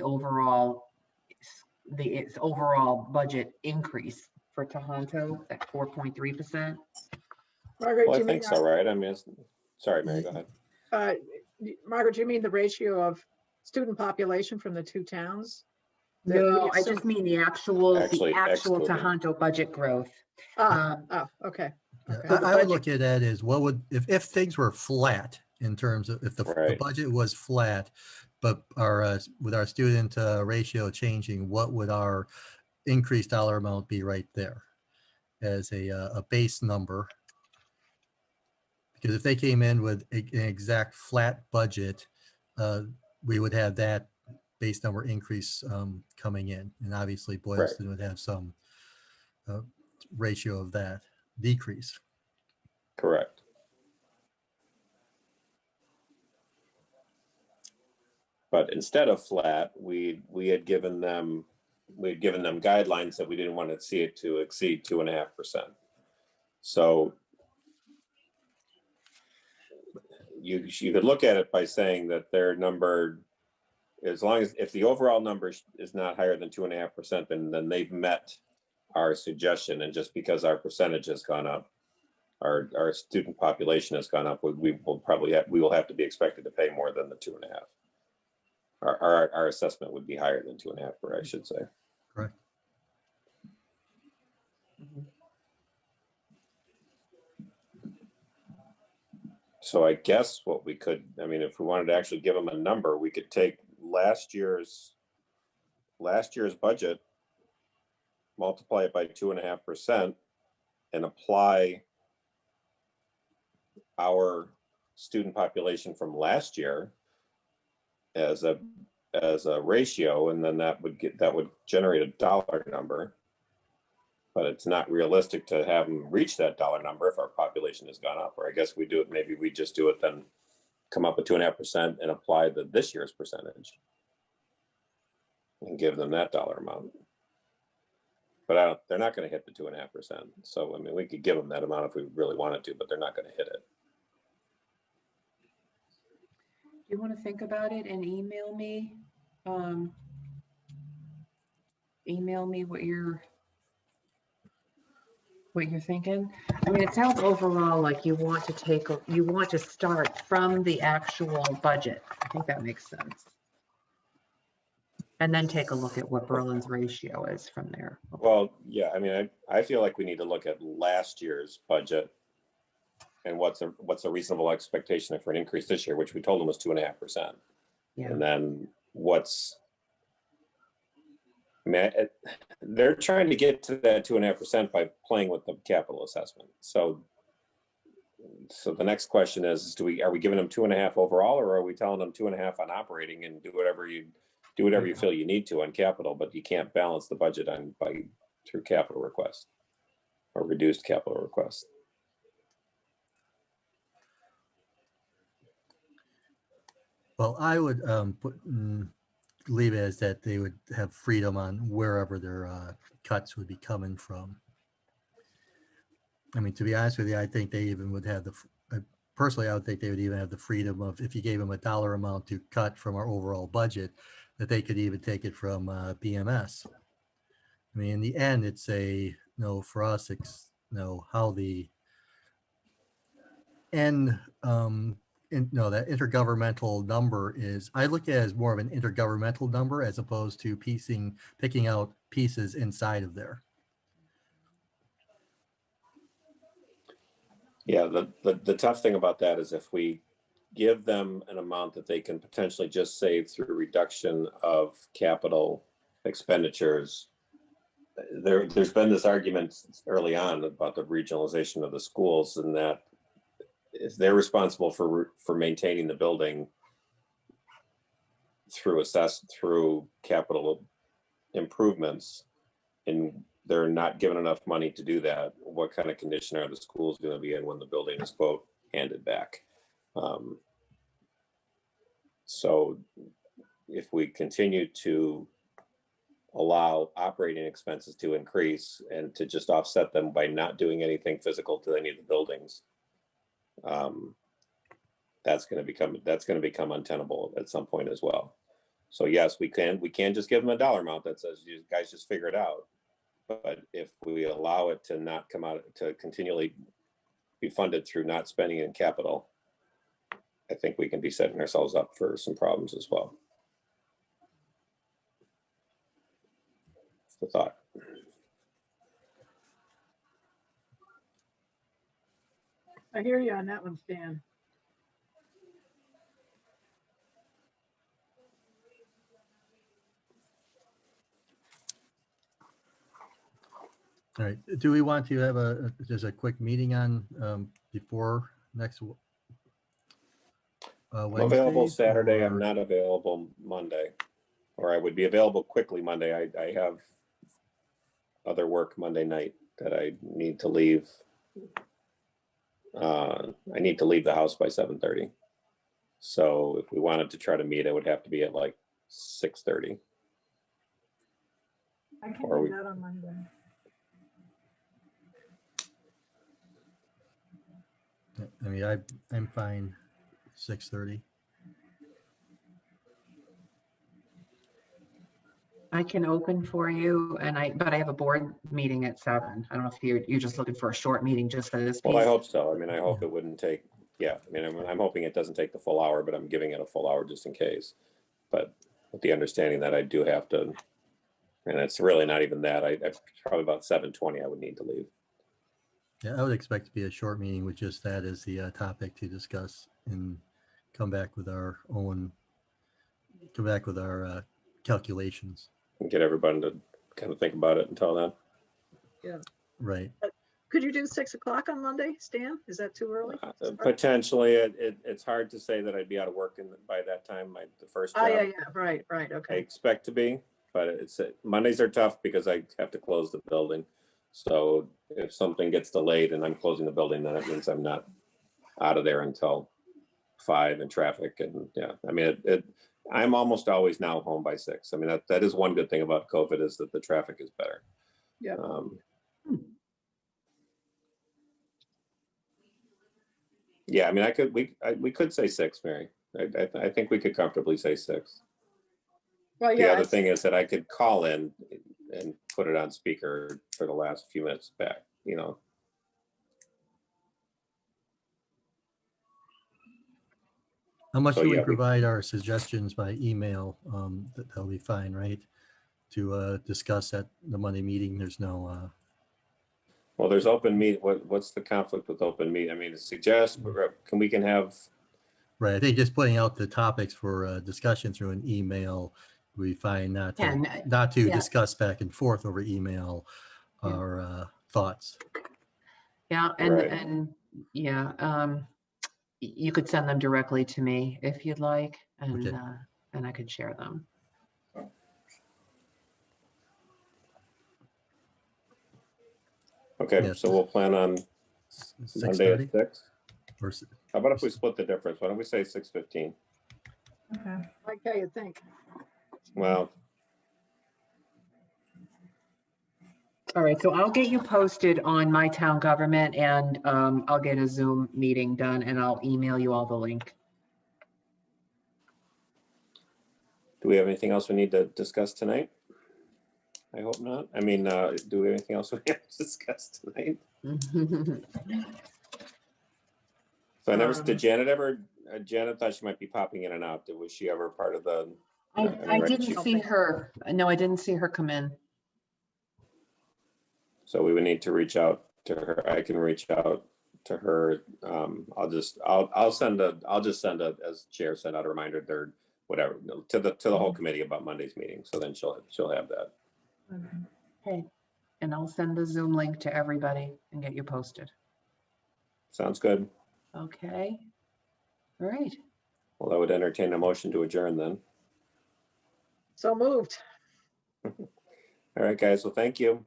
overall, its overall budget increase for Tohoto at 4.3%? Margaret, Well, do I you mean, think so, right? I mean, sorry, Mary, go ahead. Margaret, do you mean the ratio of student population from the two towns? That we No, I assume- just mean the actual Actually excluding. Tohoto budget growth. Oh, okay. Yeah, Okay. So the I would budget- look at that as what would, if things were flat in terms of, if the Right. budget was flat, but our, with our student ratio changing, what would our increased dollar amount be right there as a base number? Because if they came in with an exact flat budget, we would have that base number increase coming in. And obviously Boylston would have some ratio of that decrease. Correct. But instead of flat, we had given them guidelines that we didn't want to see it to exceed 2.5%. So you could look at it by saying that their number, as long as, if the overall number is not higher than 2.5%, then they've met our suggestion. And just because our percentage has gone up, our student population has gone up, we will have to be expected to pay more than the 2.5. Our assessment would be higher than 2.5, I should say. Correct. Mhm. So I guess what we could, I mean, if we wanted to actually give them a number, we could take last year's budget, multiply it by 2.5%, and apply our student population from last year as a ratio, and then that would generate a dollar number. But it's not realistic to have them reach that dollar number if our population has gone up. Or I guess we do it, maybe we just do it, then come up with 2.5% and apply this year's percentage and give them that dollar amount. But they're not going to hit the 2.5%. So I mean, we could give them that amount if we really wanted to, but they're not going to hit it. Do you want to think about it and email me? Email me what you're thinking. I mean, it sounds overall like you want to start from the actual budget. I think that makes sense. And then take a look at what Berlin's ratio is from there. Well, yeah, I mean, I feel like we need to look at last year's budget and what's a reasonable expectation for an increase this year, which we told them was 2.5%. Yeah. And then I mean, they're trying to get to that 2.5% by playing with the capital assessment. So the next question is, are we giving them 2.5 overall, or are we telling them 2.5 on operating and do whatever you feel you need to on capital, but you can't balance the budget through capital requests or reduced capital requests? Well, I would leave it as that they would have freedom on wherever their cuts would be coming from. I mean, to be honest with you, I think they even would have personally, I would think they would even have the freedom of, if you gave them a dollar amount to cut from our overall budget, that they could even take it from BMS. I mean, in the end, it's for us, it's how the end, that intergovernmental number is. I look at it as more of an intergovernmental number as opposed to picking out pieces inside of there. Yeah, the tough thing about that is if we give them an amount that they can potentially just save through reduction of capital expenditures. There's been this argument early on about the regionalization of the schools, and that if they're responsible for maintaining the building through capital improvements, and they're not given enough money to do that, what kind of condition are the schools going to be in when the building is, quote, handed back? So if we continue to allow operating expenses to increase and to just offset them by not doing anything physical to any of the buildings, that's going to become untenable at some point as well. So yes, we can just give them a dollar amount that says, you guys just figure it out. But if we allow it to not come out, to continually be funded through not spending in capital, I think we can be setting ourselves up for some problems as well. That's the thought. I hear you on that one, Stan. All right, do we want to have just a quick meeting on before next I'm available Wednesdays, Saturday. or- I'm not available Monday, or I would be available quickly Monday. I have other work Monday night that I need to leave. I need to leave the house by 7:30. So if we wanted to try to meet, it would have to be at like 6:30. I can Or do we- that on Monday. I mean, I'm fine 6:30. I can open for you but I have a board meeting at 7. I don't know if you're just looking for a short meeting just for this piece. Well, I hope so. I mean, I hope it wouldn't take, yeah, I mean, I'm hoping it doesn't take the full hour, but I'm giving it a full hour just in case. But with the understanding that I do have to, and it's really not even that, I probably about 7:20 I would need to leave. Yeah, I would expect to be a short meeting with just that as the topic to discuss, and come back with our calculations. And get everybody to kind of think about it until then. Right. Could you do 6 o'clock on Monday, Stan? Is that too early? Potentially, it's hard to say that I'd be out of work by that time. The first Oh, job yeah, right, I okay. expect to be, but Mondays are tough because I have to close the building. So if something gets delayed and I'm closing the building, then it means I'm not out of there until 5 in traffic. And yeah, I mean, I'm almost always now home by 6. I mean, that is one good thing about COVID, is that the traffic is better. Yeah. Yeah, I mean, we could say 6, Mary. I think we could comfortably say 6. Well, The yeah, other thing is that I could call in and put it on speaker for the last few minutes back, you know. How much So, do we yeah, provide our suggestions by email? That'll be fine, right? To discuss at the Monday meeting. There's no. Well, there's open meet. What's the conflict with open meet? I mean, we can have. Right. I think just putting out the topics for discussion through an email, we find not to Yeah. discuss back and forth over email Yeah. our thoughts. Yeah, Right. and yeah, you could send them directly to me if you'd like, and Okay. and I could share them. Okay, Yes. so we'll plan on Monday 6:30 at 6. or How about if we split the difference? Why don't we say 6:15? Okay. like how you think. Well, All right, so I'll get you posted on my town government, and I'll get a Zoom meeting done, and I'll email you all the link. do we have anything else we need to discuss tonight? I hope not. I mean, do we have anything else we have to discuss tonight? So I never, did Janet ever, Janet thought she might be popping in and out. Was she ever part of the? I didn't see her. No, I didn't see her come in. So we would need to reach out to her. I can reach out to her. I'll just send a, as chair, send out a reminder there, whatever, to the whole committee about Monday's meeting. So then she'll have that. Okay, and I'll send the Zoom link to everybody and get you posted. Sounds good. Okay. All right. Well, I would entertain a motion to adjourn then. So moved. All right, guys. Well, thank you.